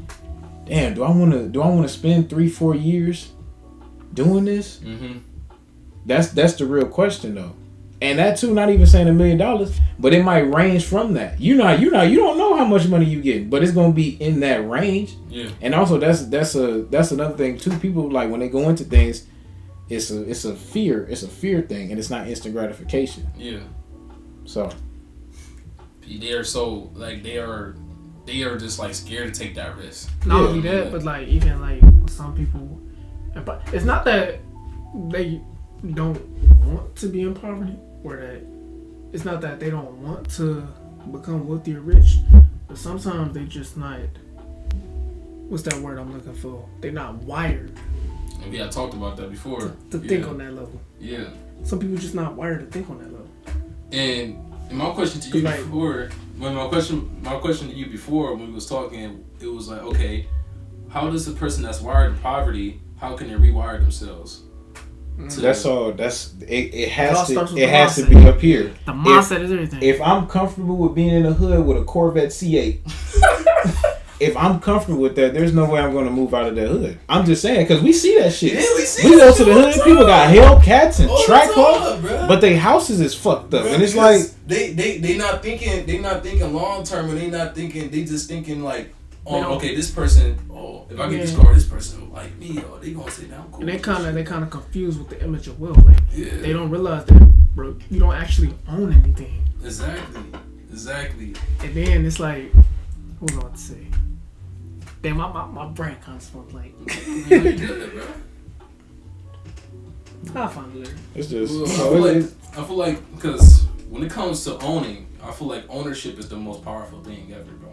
damn, do I want to spend 3-4 years doing this? Mm-hmm. That's the real question though, and that too, not even saying $1 million, but it might range from that. You don't know how much money you get, but it's gonna be in that range. Yeah. And also that's another thing too. People like when they go into things, it's a fear thing, and it's not instant gratification. Yeah. So they are so like they are just like scared to take that risk. Not only that, but like even like some people, but it's not that they don't want to be in poverty, or that it's not that they don't want to become wealthy or rich, but sometimes they just not. What's that word I'm looking for? They're not wired. And we had talked about that before. To think on that level. Yeah. Some people just not wired to think on that level. And my question to you before, my question to you before when we was talking, it was like, okay, how does the person that's wired in poverty, how can they rewire themselves? That's all. It has to be up here. The mindset is everything. If I'm comfortable with being in the hood with a Corvette C8. If I'm comfortable with that, there's no way I'm going to move out of that hood. I'm just saying, because we see that shit. Yeah, we go to the hood, people got Hellcats and track clubs, but their houses is fucked up, bro, and it's like they not thinking long term, and they just thinking like, okay, this person, if I get this car, this person will like me, or they gonna say that I'm cool. And they kind of confused with the image of wealth. Like they don't realize that, bro, you don't actually own anything. Exactly. And then it's like, what was I about to say? Damn, my brain kind of went blank. I'll find it later. It's just. I feel like because when it comes to owning, I feel like ownership is the most powerful thing ever, bro.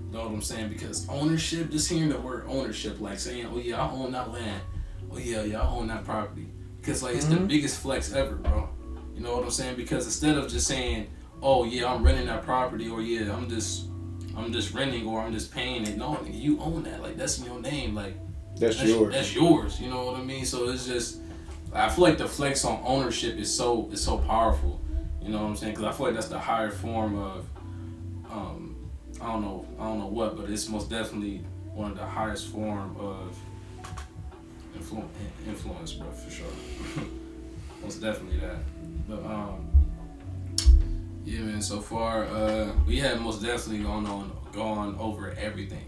You know what I'm saying? Because ownership, just hearing the word ownership, like saying, oh yeah, I own that land. Oh yeah, I own that property. Because like it's the biggest flex ever, bro. You know what I'm saying? Because instead of just saying, oh yeah, I'm renting that property, or yeah, I'm just renting, or I'm just paying it. No, you own that. Like that's in your name. Like that's yours. That's yours. You know what I mean? So it's just, I feel like the flex on ownership is so powerful. You know what I'm saying? Because I feel like that's the higher form of, I don't know what, but it's most definitely one of the highest form of influence, bro, for sure. Most definitely that. But yeah, man. So far, we have most definitely gone over everything.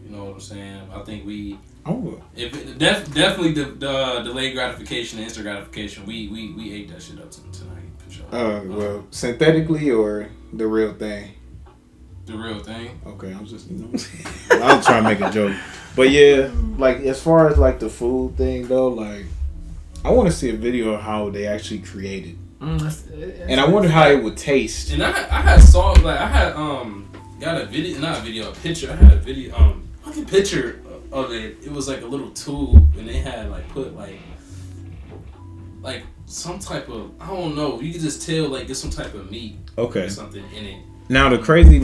You know what I'm saying? I think definitely the delayed gratification and instant gratification. We ate that shit up tonight for sure. Well, synthetically or the real thing? The real thing. Okay, I'm just I was trying to make a joke, but yeah, like as far as like the food thing though, like I want to see a video of how they actually created. And I wonder how it would taste. And I had got a video, not a video, a picture. I had a video, fucking picture of it. It was like a little tube, and they had like put like some type of, I don't know. You could just tell like there's some type of meat, or something in it. Now the crazy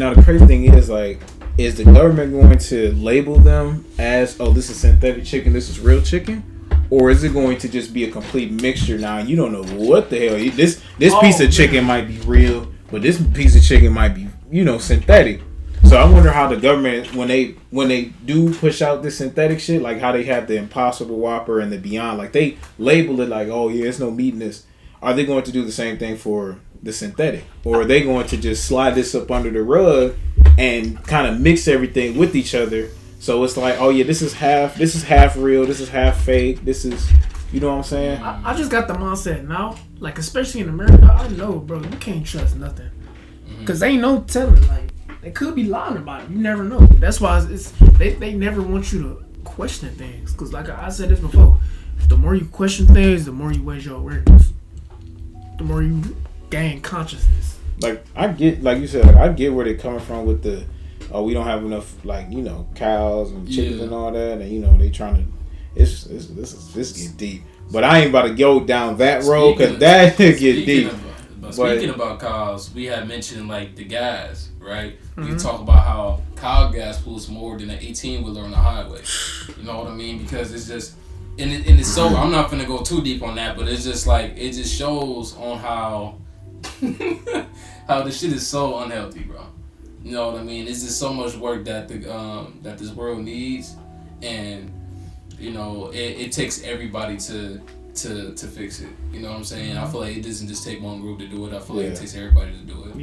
thing is like, is the government going to label them as, oh, this is synthetic chicken, this is real chicken? Or is it going to just be a complete mixture now? You don't know what the hell. This piece of chicken might be real, but this piece of chicken might be, synthetic. So I wonder how the government, when they do push out this synthetic shit, like how they have the Impossible Whopper and the Beyond, like they label it like, oh yeah, there's no meat in this. Are they going to do the same thing for the synthetic? Or are they going to just slide this up under the rug and kind of mix everything with each other? So it's like, oh yeah, this is half real, this is half fake, this is, you know what I'm saying? I just got the mindset now, like especially in America, I know, bro, you can't trust nothing. Because ain't no telling, like, they could be lying about it, you never know. That's why they never want you to question things. Because like I said this before, the more you question things, the more you raise your awareness. The more you gang consciousness. Like I get, like you said, like, I get where they're coming from with the, we don't have enough, like, you know, cows and chickens and all that, and you know they trying to. This get deep, but I ain't about to go down that road because that get deep. Speaking about cows, we had mentioned like the gas, right? Mm-hmm. We talk about how cow gas pollutes more than an 18-wheeler on the highway. You know what I mean? Because it's just, and it's so. I'm not gonna go too deep on that, but it's just like it just shows on how how this shit is so unhealthy, bro. You know what I mean? It's just so much work that that this world needs, and you know it takes everybody to fix it. You know what I'm saying? I feel like it doesn't just take one group to do it. I feel like it takes everybody to do it.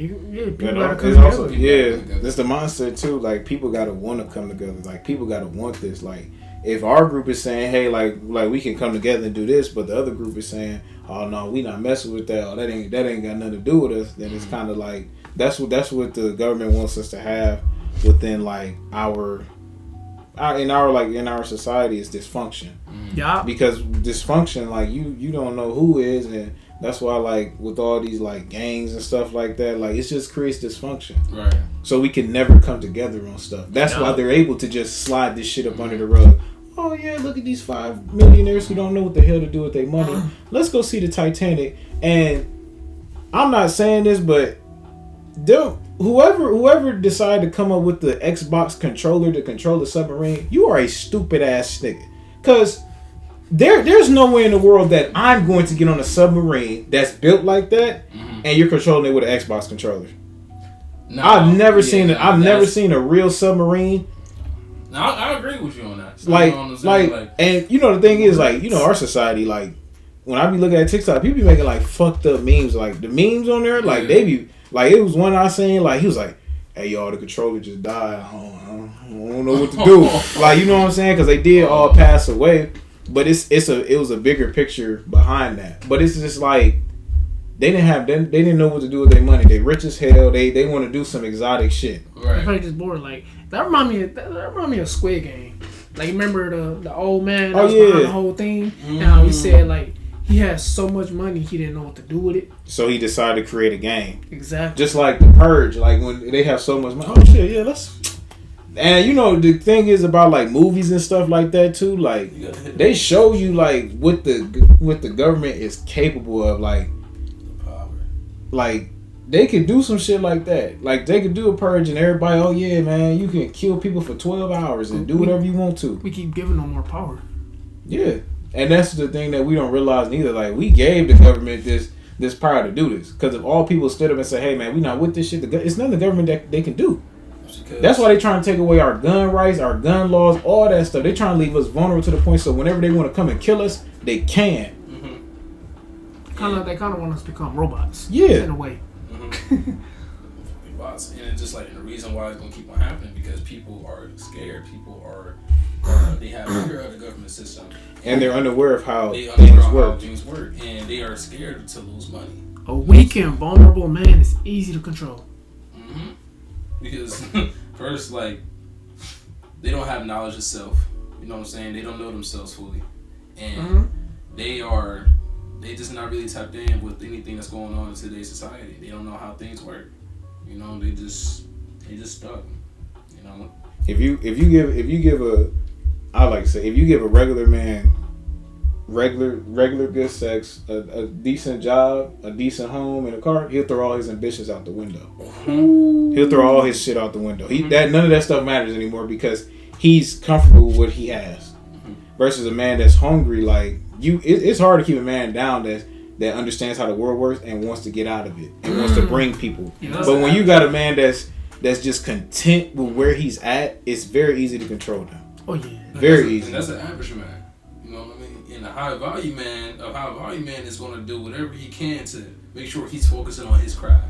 People gotta come together. That's the mindset too. Like people gotta want to come together. Like people gotta want this. Like if our group is saying, hey, like we can come together and do this, but the other group is saying, oh no, we not messing with that. Or that ain't got nothing to do with us. Then it's kind of like that's what the government wants us to have within like in our society is dysfunction. Yeah. Because dysfunction, like you don't know who is, and that's why like with all these like gangs and stuff like that, like it just creates dysfunction. Right. So we can never come together on stuff. That's why they're able to just slide this shit up under the rug. Oh yeah, look at these 5 millionaires who don't know what the hell to do with their money. Let's go see the Titanic. And I'm not saying this, but whoever decided to come up with the Xbox controller to control the submarine, you are a stupid ass nigga. Cause there's no way in the world that I'm going to get on a submarine that's built like that, and you're controlling it with an Xbox controller. No, I've never seen a real submarine. No, I agree with you on that. So like, and you know the thing is, like, you know, our society, like, when I be looking at TikTok, people be making like fucked up memes. Like the memes on there, like they be like, it was one I seen, like he was like, hey y'all, the controller just died. I don't know what to do. Like, you know what I'm saying? Because they did all pass away, but it was a bigger picture behind that. But it's just like they didn't know what to do with their money. They rich as hell. They want to do some exotic shit. Right. I'm just bored. Like that remind me of Squid Game. Like remember the old man that was behind the whole thing, and how he said like he had so much money he didn't know what to do with it. So he decided to create a game. Exactly. Just like The Purge, like when they have so much money. Oh shit, yeah, let's. And you know the thing is about like movies and stuff like that too. Like they show you like what the government is capable of. Like they could do some shit like that. Like they could do a purge and everybody, oh yeah, man, you can kill people for 12 hours and do whatever you want to. We keep giving them more power. Yeah. And that's the thing that we don't realize neither. Like, we gave the government this power to do this. Because if all people stood up and said, hey, man, we not with this shit, it's nothing the government that they can do. That's why they trying to take away our gun rights, our gun laws, all that stuff. They trying to leave us vulnerable to the point so whenever they want to come and kill us, they can. They kind of want us to become robots. Yeah. In a way. Robots. And it's just like the reason why it's going to keep on happening because people are scared. People are... they have fear of the government system. And they're unaware of how things work. And they are scared to lose money. A weak and vulnerable man is easy to control. Because first, like, they don't have knowledge of self. You know what I'm saying? They don't know themselves fully. And they just not really tapped in with anything that's going on in today's society. They don't know how things work. You know, they just stuck. You know? If you give a regular man regular good sex, a decent job, a decent home, and a car, he'll throw all his ambitions out the window. He'll throw all his shit out the window. None of that stuff matters anymore because he's comfortable with what he has. Versus a man that's hungry, like it's hard to keep a man down that understands how the world works and wants to get out of it and wants to bring people. But when you got a man that's just content with where he's at, it's very easy to control him. Oh yeah, very easy. And that's an average man. You know what I mean? And a high value man is going to do whatever he can to make sure he's focusing on his craft.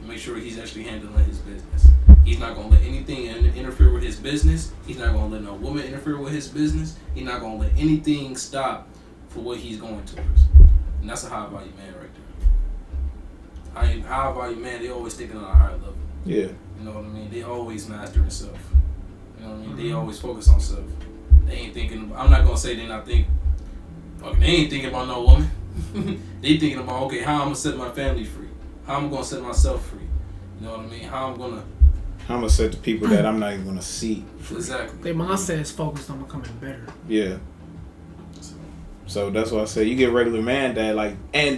Make sure he's actually handling his business. He's not going to let anything interfere with his business. He's not going to let no woman interfere with his business. He's not going to let anything stop for what he's going towards. And that's a high value man right there. High value man, they always thinking on a higher level. Yeah. You know what I mean? They always mastering self. You know what I mean? They always focus on self. They ain't thinking. I'm not gonna say they not think. They ain't thinking about no woman. They thinking about, okay, how I'm gonna set my family free. How I'm gonna set myself free? You know what I mean? How I'm gonna set the people that I'm not even gonna see free. Exactly. Their mindset is focused on becoming better. Yeah. So that's why I say you get a regular man that like and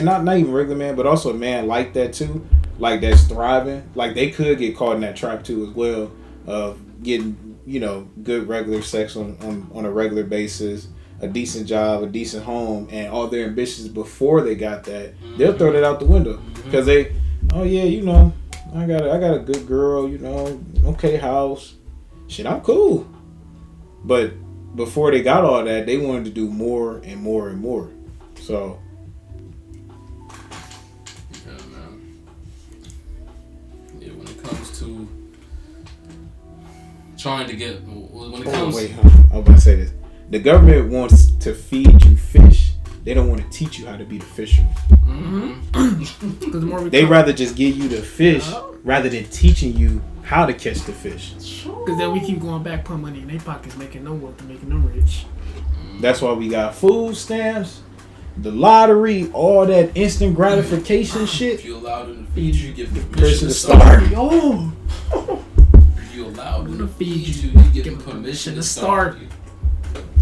not even regular man, but also a man like that too, like that's thriving. Like they could get caught in that trap too as well of getting, you know, good regular sex on a regular basis, a decent job, a decent home, and all their ambitions before they got that, they'll throw that out the window because they, oh yeah, you know, I got a good girl, you know, okay house, shit, I'm cool, but before they got all that, they wanted to do more and more and more. So, yeah, man. Yeah, when it comes to trying to get, when it comes. Wait, I was about to say this. The government wants to feed you fish. They don't want to teach you how to be the fisher. They rather just give you the fish rather than teaching you how to catch the fish. Because then we keep going back, putting money in their pockets, making them wealth and making them rich. That's why we got food stamps, the lottery, all that instant gratification shit. If you allow them to feed you, give them permission to start. Oh! If you allow them to feed you, you give them permission to start.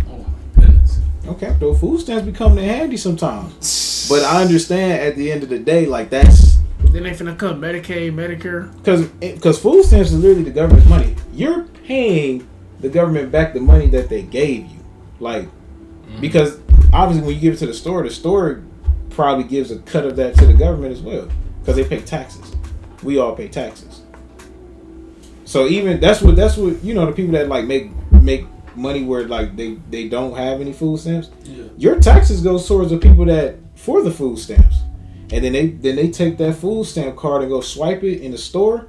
Oh my goodness. Okay, those food stamps be coming in handy sometimes. But I understand at the end of the day, like that's. Then they finna cut Medicaid, Medicare. Because food stamps is literally the government's money. You're paying the government back the money that they gave you. Like, because obviously when you give it to the store probably gives a cut of that to the government as well. Because they pay taxes. We all pay taxes. So even that's what you know, the people that like make money where like they don't have any food stamps. Yeah. Your taxes go towards the people that for the food stamps. And then they take that food stamp card and go swipe it in the store,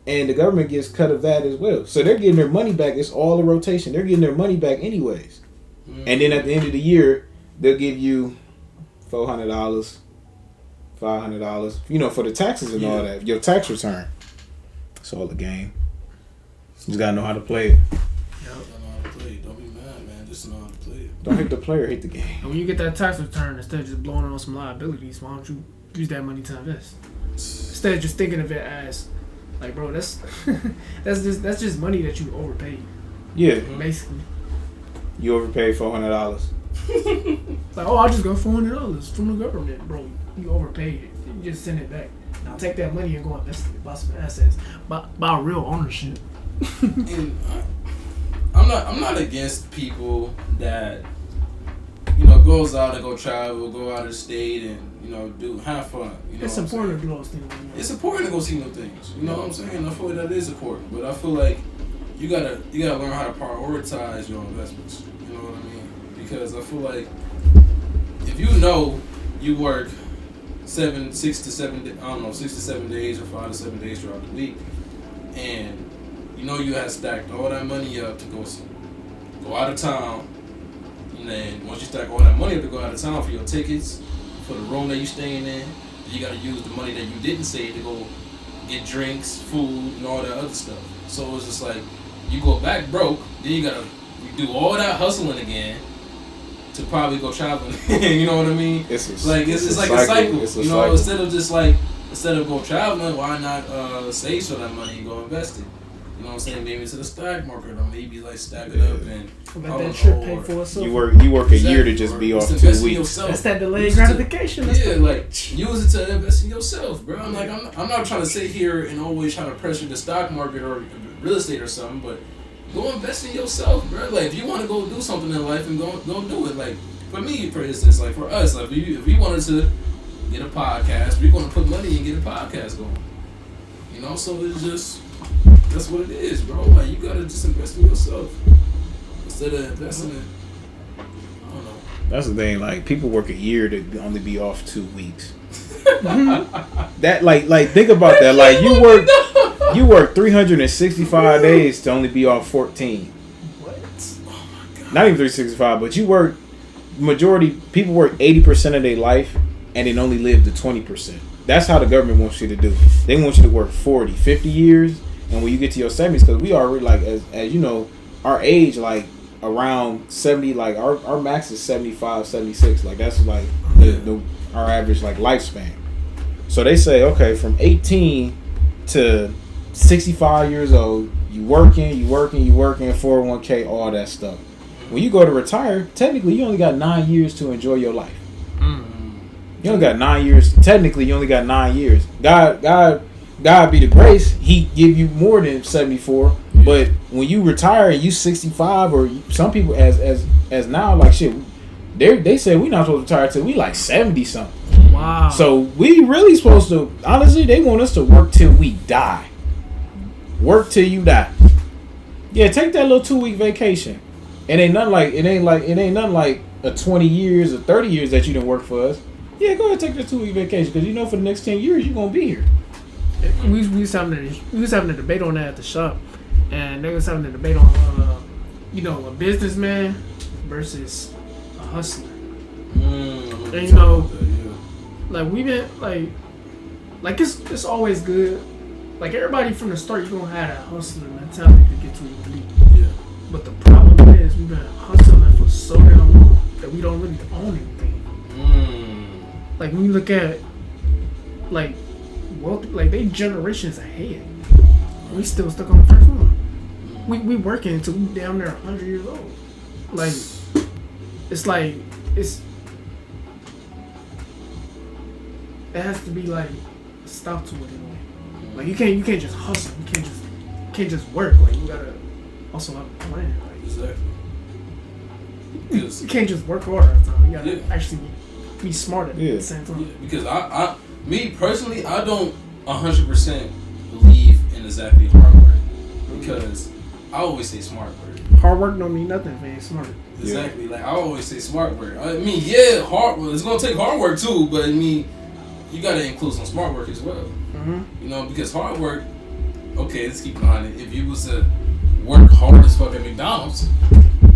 and the government gets cut of that as well. So they're getting their money back. It's all a rotation. They're getting their money back anyways. And then at the end of the year, they'll give you $400, $500, you know, for the taxes and all that. Your tax return. It's all a game. You just gotta know how to play it. Don't be mad, man. Just know how to play it. Don't hate the player, hate the game. And when you get that tax return, instead of just blowing it on some liabilities, why don't you use that money to invest? Instead of just thinking of it as, like, bro, that's just money that you overpaid. Yeah. Basically. You overpaid $400. Like, oh, I just got $400 from the government, bro. You overpaid it. You just send it back. Now take that money and go invest it, buy some assets, buy real ownership. And I'm not against people that, you know, goes out and go travel, go out of state and, you know, have fun. You know, it's important to do those things. It's important to go see new things. You know what I'm saying? I feel like that is important, but I feel like you gotta learn how to prioritize your investments. You know what I mean? Because I feel like if you know you work 6 to 7 days or 5 to 7 days throughout the week, and you know you have stacked all that money up to go out of town. And then once you stack all that money up to go out of town for your tickets, for the room that you're staying in, you got to use the money that you didn't save to go get drinks, food, and all that other stuff. So it's just like you go back broke, then you do all that hustling again to probably go traveling. You know what I mean? It's like a cycle. You know, instead of go traveling, why not save some of that money and go invest it? You know what I'm saying? Maybe to the stock market, or maybe like stack it up and let that trip pay for itself. You work a year to just be off 2 weeks. That's that delayed gratification. Like use it to invest in yourself, bro. I'm not trying to sit here and always trying to pressure the stock market or real estate or something, but go invest in yourself, bro. Like if you want to go do something in life and go do it. Like for me, for instance, like for us, like if we wanted to get a podcast, we're gonna put money and get a podcast going. You know, so it's just. That's what it is, bro. Like you gotta just invest in yourself instead of investing in. I don't know. That's the thing. Like people work a year to only be off 2 weeks. That like think about that. Like you work 365 days to only be off 14. What? Oh my God. Not even 365, but you work. Majority people work 80% of their life and then only live to 20%. That's how the government wants you to do. They want you to work 40, 50 years. And when you get to your 70s, because we already like as you know, our age like around 70, like our max is 75, 76. Like that's like our average like lifespan. So they say, okay, from 18 to 65 years old, you working, 401k, all that stuff. When you go to retire, technically you only got 9 years to enjoy your life. You only got 9 years. Technically, you only got 9 years. God be the grace. He give you more than 74. But when you retire and you 65, or some people as now, like shit, they say we not supposed to retire till we like 70 something. Wow. So we really supposed to, honestly, they want us to work till we die. Work till you die. Yeah, take that little 2-week vacation. It ain't nothing like a 20 years or 30 years that you didn't work for us. Yeah, go ahead and take that 2-week vacation, because you know for the next 10 years you're gonna be here. We was having a debate on that at the shop, and they was having a debate on a businessman versus a hustler. And like we've been like it's always good. Like everybody from the start, you're gonna have that hustler mentality to get to the elite. Yeah. But the problem is we've been hustling for so damn long that we don't really own anything. Like when you look at like wealth, like they generations ahead. We still stuck on the first one. We working until we down there 100 years old. Like it has to be like a stop to it in a way. Like you can't just hustle. You can't just work. Like you gotta also have a plan. Like Exactly. You can't just work hard all the time. You gotta actually be smart at the same time. Yeah, because me personally, I don't 100% believe in exactly hard work, because I always say smart work. Hard work don't mean nothing if it ain't smart. Exactly. Like I always say smart work. I mean, hard work. It's gonna take hard work too, but I mean, you gotta include some smart work as well. You know, because hard work. Okay, let's keep it on it. If you was to work hard as fuck at McDonald's,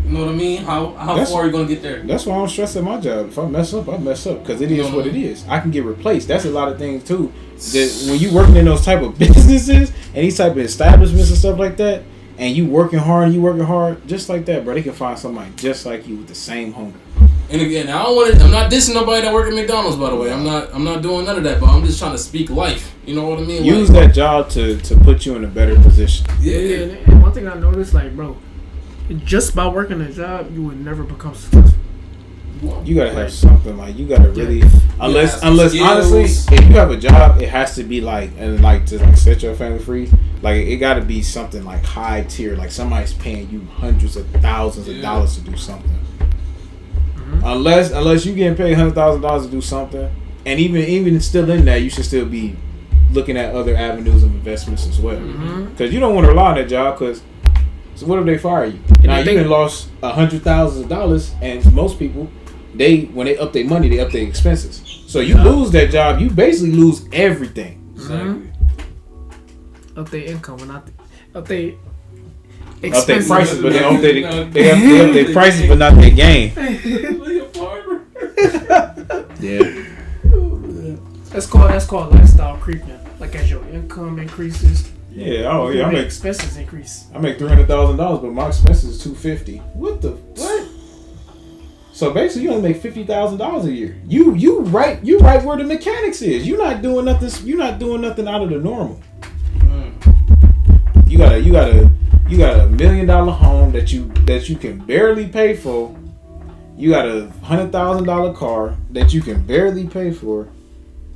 you know what I mean? How far are you gonna get there? That's why I'm stressing my job. If I mess up, I mess up, because it is what it is. I can get replaced. That's a lot of things too. That when you working in those type of businesses and these type of establishments and stuff like that, and you working hard, just like that, bro, they can find somebody just like you with the same hunger. And again, I'm not dissing nobody that work at McDonald's, by the way. I'm not doing none of that, but I'm just trying to speak life. You know what I mean? Use that job to put you in a better position. Yeah. And one thing I noticed, like, bro, just by working a job, you would never become successful. You gotta have something, like, you gotta really, unless honestly, if you have a job, it has to be like, and like to like set your family free. Like it gotta be something like high tier, like somebody's paying you hundreds of thousands of dollars to do something. Unless you getting paid $100,000 to do something, and even still in that, you should still be looking at other avenues of investments as well. Because you don't want to rely on that job. Because so what if they fire you? Now you done lost $100,000, and most people, when they up their money, they up their expenses. So you lose that job, you basically lose everything. Exactly. Up their income, and not up their up their prices, but they up their prices, but not their gain. Yeah. That's called lifestyle creeping. Like as your income increases. Yeah. Oh yeah. Expenses increase. I make $300,000, but my expenses is $250,000. What? So basically, you only make $50,000 a year. You right where the mechanics is. You're not doing nothing. You're not doing nothing out of the normal. You got a $1 million home that you can barely pay for. You got a $100,000 car that you can barely pay for.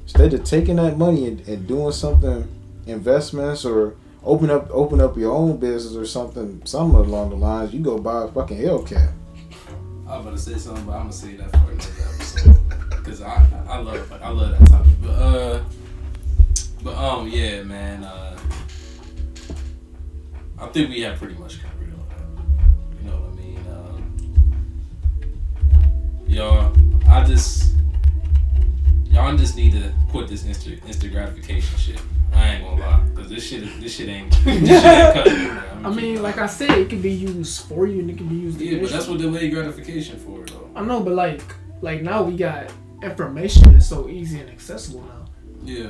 Instead of taking that money and doing something, investments, or open up your own business or something along the lines, you go buy a fucking Hellcat. I was about to say something, but I'm gonna say that for another episode, because I love that topic. But yeah, man. I think we have pretty much covered all that. You know what I mean? Y'all just need to quit this instant gratification shit. I ain't gonna lie, because this shit ain't cutting it. I mean, like I said, it can be used for you and it can be used against you. But that's what delayed gratification for, though. I know, but like now we got information that's so easy and accessible now. Yeah.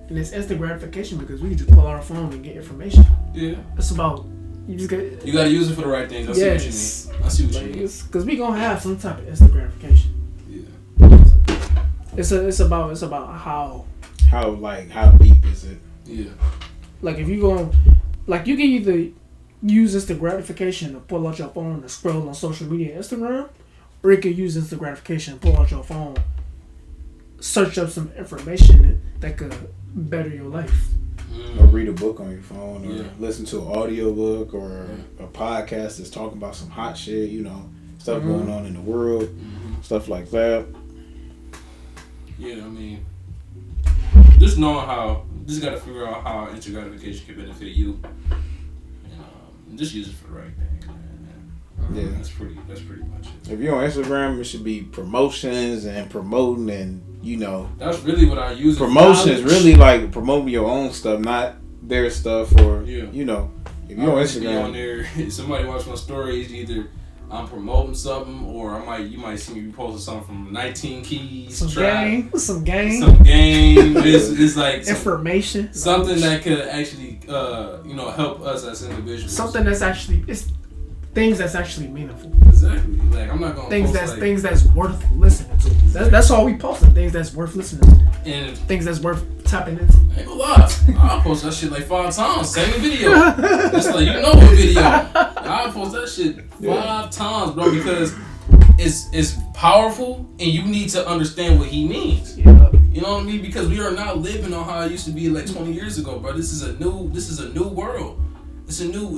And it's instant gratification because we can just pull out our phone and get information. Yeah. It's about you gotta use it for the right things. I see what you mean. Because we gonna have some type of instant gratification. Yeah. It's about how How deep is it? Yeah. Like if you go, like you can either use instant gratification to pull out your phone and scroll on social media, Instagram, or you can use instant gratification to pull out your phone, search up some information that could better your life. Or read a book on your phone, or Yeah. listen to an audio book, or a podcast that's talking about some hot shit, stuff going on in the world, stuff like that. Yeah, I mean, just knowing just gotta figure out how instant gratification can benefit you, and just use it for the right thing, man. Yeah, that's pretty much it. If you're on Instagram, it should be promotions and promoting, and that's really what I use. Promotions really like promoting your own stuff, not their stuff, or if you're on Instagram. On there, if somebody watch my stories, either I'm promoting something, or you might see me posting something from 19 Keys, some game. It's like information, something that could actually, help us as individuals. Something that's actually things that's actually meaningful. Exactly. Like I'm not gonna things post that's worth listening to. That's all we posting. Things that's worth listening to. And things that's worth tapping into. Ain't gonna lie, I'll post that shit like 5 times. Same video. It's like what video. I'll post that shit 5 times, bro, because it's powerful and you need to understand what he means. Yeah. You know what I mean? Because we are not living on how it used to be like 20 years ago, bro. This is a new world. It's a new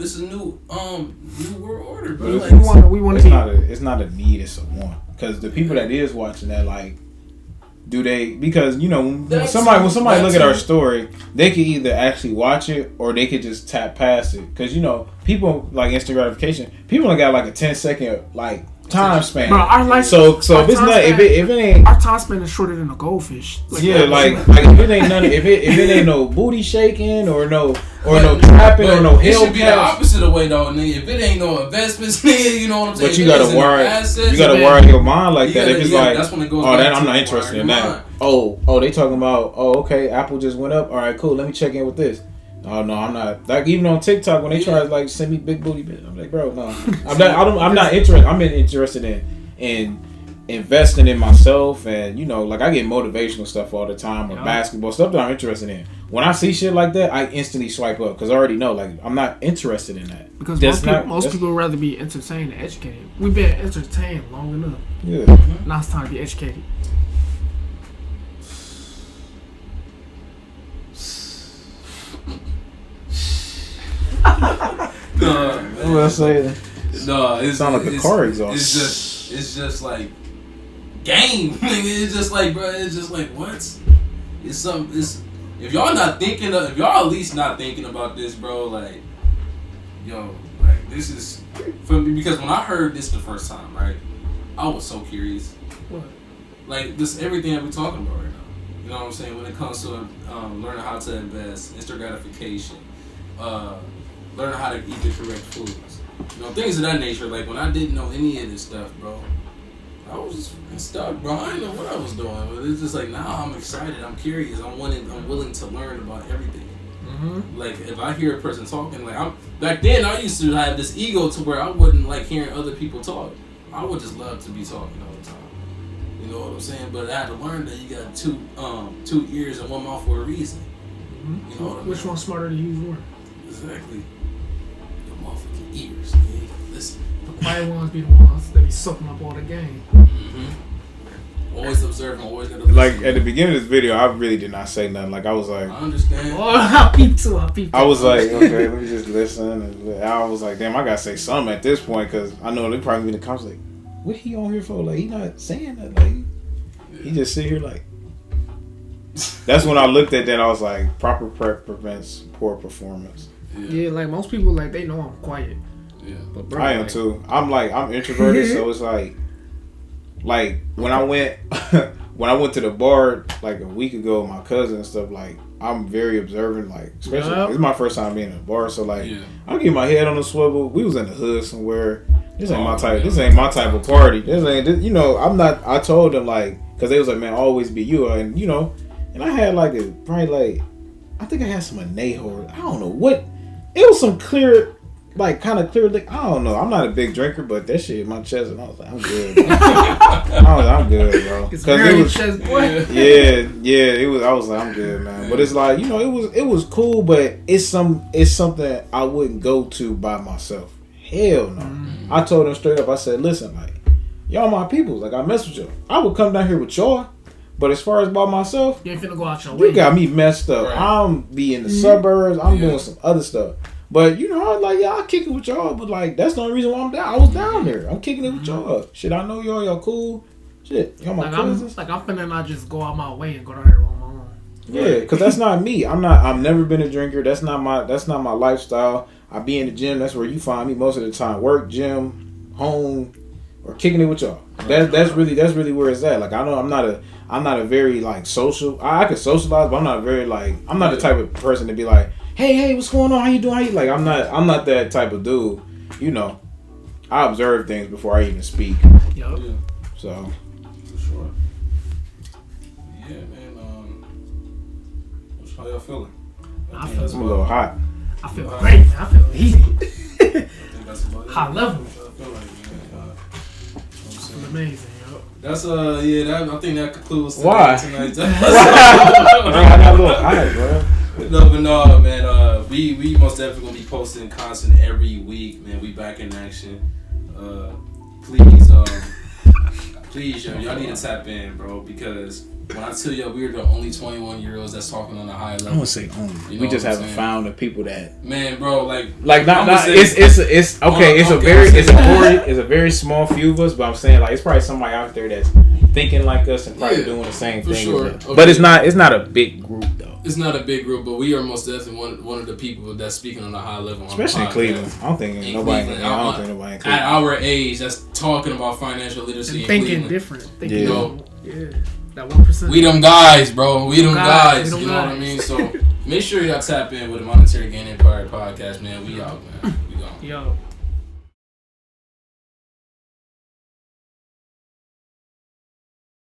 world order, bro. Like, we want it's not a need, it's a want. Because the people that is watching that, like, do they? Because when somebody look at our story, they could either actually watch it or they could just tap past it. Because people like instant gratification. People only got like a 10-second like time span. Bro, our life. So if it's not if it ain't our time span is shorter than a goldfish. Like if it ain't none if it ain't no booty shaking or no trapping or no hell. It should be the opposite of way though, nigga. If it ain't no investments, nigga, you know what I'm saying. But you gotta wire your mind like that. If it's like, that's when it goes I'm not interested in that. Oh, they talking about, okay, Apple just went up. All right, cool. Let me check in with this. Oh no, I'm not. Like even on TikTok when they try to like send me big booty bit, I'm like, bro, no, I'm not interested. I'm interested in investing in myself, and like I get motivational stuff all the time, or basketball stuff that I'm interested in. When I see shit like that, I instantly swipe up because I already know like I'm not interested in that. Because most people would rather be entertained than educated. We've been entertained long enough. Yeah. Now it's time to be educated. What I say? No, it sounds like a car exhaust. It's just like game. It's just like, bro. It's just like what? It's something. If y'all at least not thinking about this, bro. Like, like this is for me because when I heard this the first time, right, I was so curious. What? Like this, everything that we're talking about right now. You know what I'm saying? When it comes to learning how to invest, instant gratification, learning how to eat the correct foods. Things of that nature. Like when I didn't know any of this stuff, bro, I was just fucking stuck, bro. I didn't know what I was doing, but it's just like now I'm excited, I'm curious, I'm willing to learn about everything. Mm-hmm. Like if I hear a person talking, like back then I used to have this ego to where I wouldn't like hearing other people talk. I would just love to be talking all the time. You know what I'm saying? But I had to learn that you got two ears and one mouth for a reason. Mm-hmm. You know what I mean? Which one's smarter to use more? Exactly. Motherfucking ears, man. Listen. The quiet ones be the ones that be sucking up all the game. Mm-hmm. Always observing, always gotta listen. Like at the beginning of this video, I really did not say nothing. Like I was like, I understand. Oh, I peep too. I was like, okay, let me just listen. And I was like, damn, I gotta say something at this point because I know they probably be in the comments like, what he on here for? Like he not saying that. Like he just sit here like. That's when I looked at that. I was like, proper prep prevents poor performance. Yeah, like most people, like they know I'm quiet. Yeah, but bro, I am too. I'm introverted, so it's like when I went to the bar like a week ago with my cousin and stuff. Like I'm very observant. Like especially it's my first time being in a bar, so like I'll get my head on the swivel. We was in the hood somewhere. This ain't my type. This ain't my type of party. This ain't. I'm not. I told them like because they was like, man, always be you, and and I had like I think I had some anejo. I don't know what. It was some clear like kind of clearly. I don't know. I'm not a big drinker, but that shit in my chest, and I was like, I'm good. I'm good, bro. It's very chest, boy. Yeah. It was. I was like, I'm good, man. But it's like, it was cool, but it's something I wouldn't go to by myself. Hell no. Mm-hmm. I told them straight up. I said, listen, like, y'all my people. Like, I mess with y'all. I would come down here with y'all. But as far as by myself, you ain't finna go out your way. You got me messed up. Right. I'm be in the suburbs. I'm doing some other stuff. But I was like, I'll kick it with y'all. But like, that's the only reason why I'm down. I was down there. I'm kicking it with y'all. Shit, I know y'all cool. Shit, y'all my cousins. I'm finna not just go out my way and go down here on my own. Yeah, because that's not me. I've never been a drinker. That's not my lifestyle. I be in the gym. That's where you find me most of the time. Work, gym, home, or kicking it with y'all. That's really where it's at. Like, I know I'm not a very like social. I can socialize, but I'm not very like. I'm not the type of person to be like, hey, what's going on? How you doing? How you like? I'm not that type of dude. I observe things before I even speak. Yup. Yeah. So. For sure. Yeah, man. How y'all feeling? I feel I'm a little hot. I feel great. I feel heated. High level. I feel like, man. I feel amazing, yo. That's I think that concludes I tonight's got a little hot, bro. No, man. We most definitely gonna be posting content every week, man. We back in action. Please, y'all need to tap in, bro, because when I tell y'all we're the only 21-year-olds that's talking on a high level. I won't say only. We just haven't found the people that. Man, bro, like not. It's okay. It's a very small few of us, but I'm saying like it's probably somebody out there that's thinking like us and probably doing the same thing. Sure. Okay. But it's not a big group though. It's not a big group, but we are most definitely one of the people that's speaking on a high level. Especially in Cleveland. I don't think nobody in Cleveland. At our age, that's talking about financial literacy and in thinking Cleveland. different. Yeah. That 1%. We them guys, bro. We them guys. We them You know guys. what I mean? So make sure y'all tap in with the Monetary Gain Empire podcast, man. We out, man. We gone. Yo.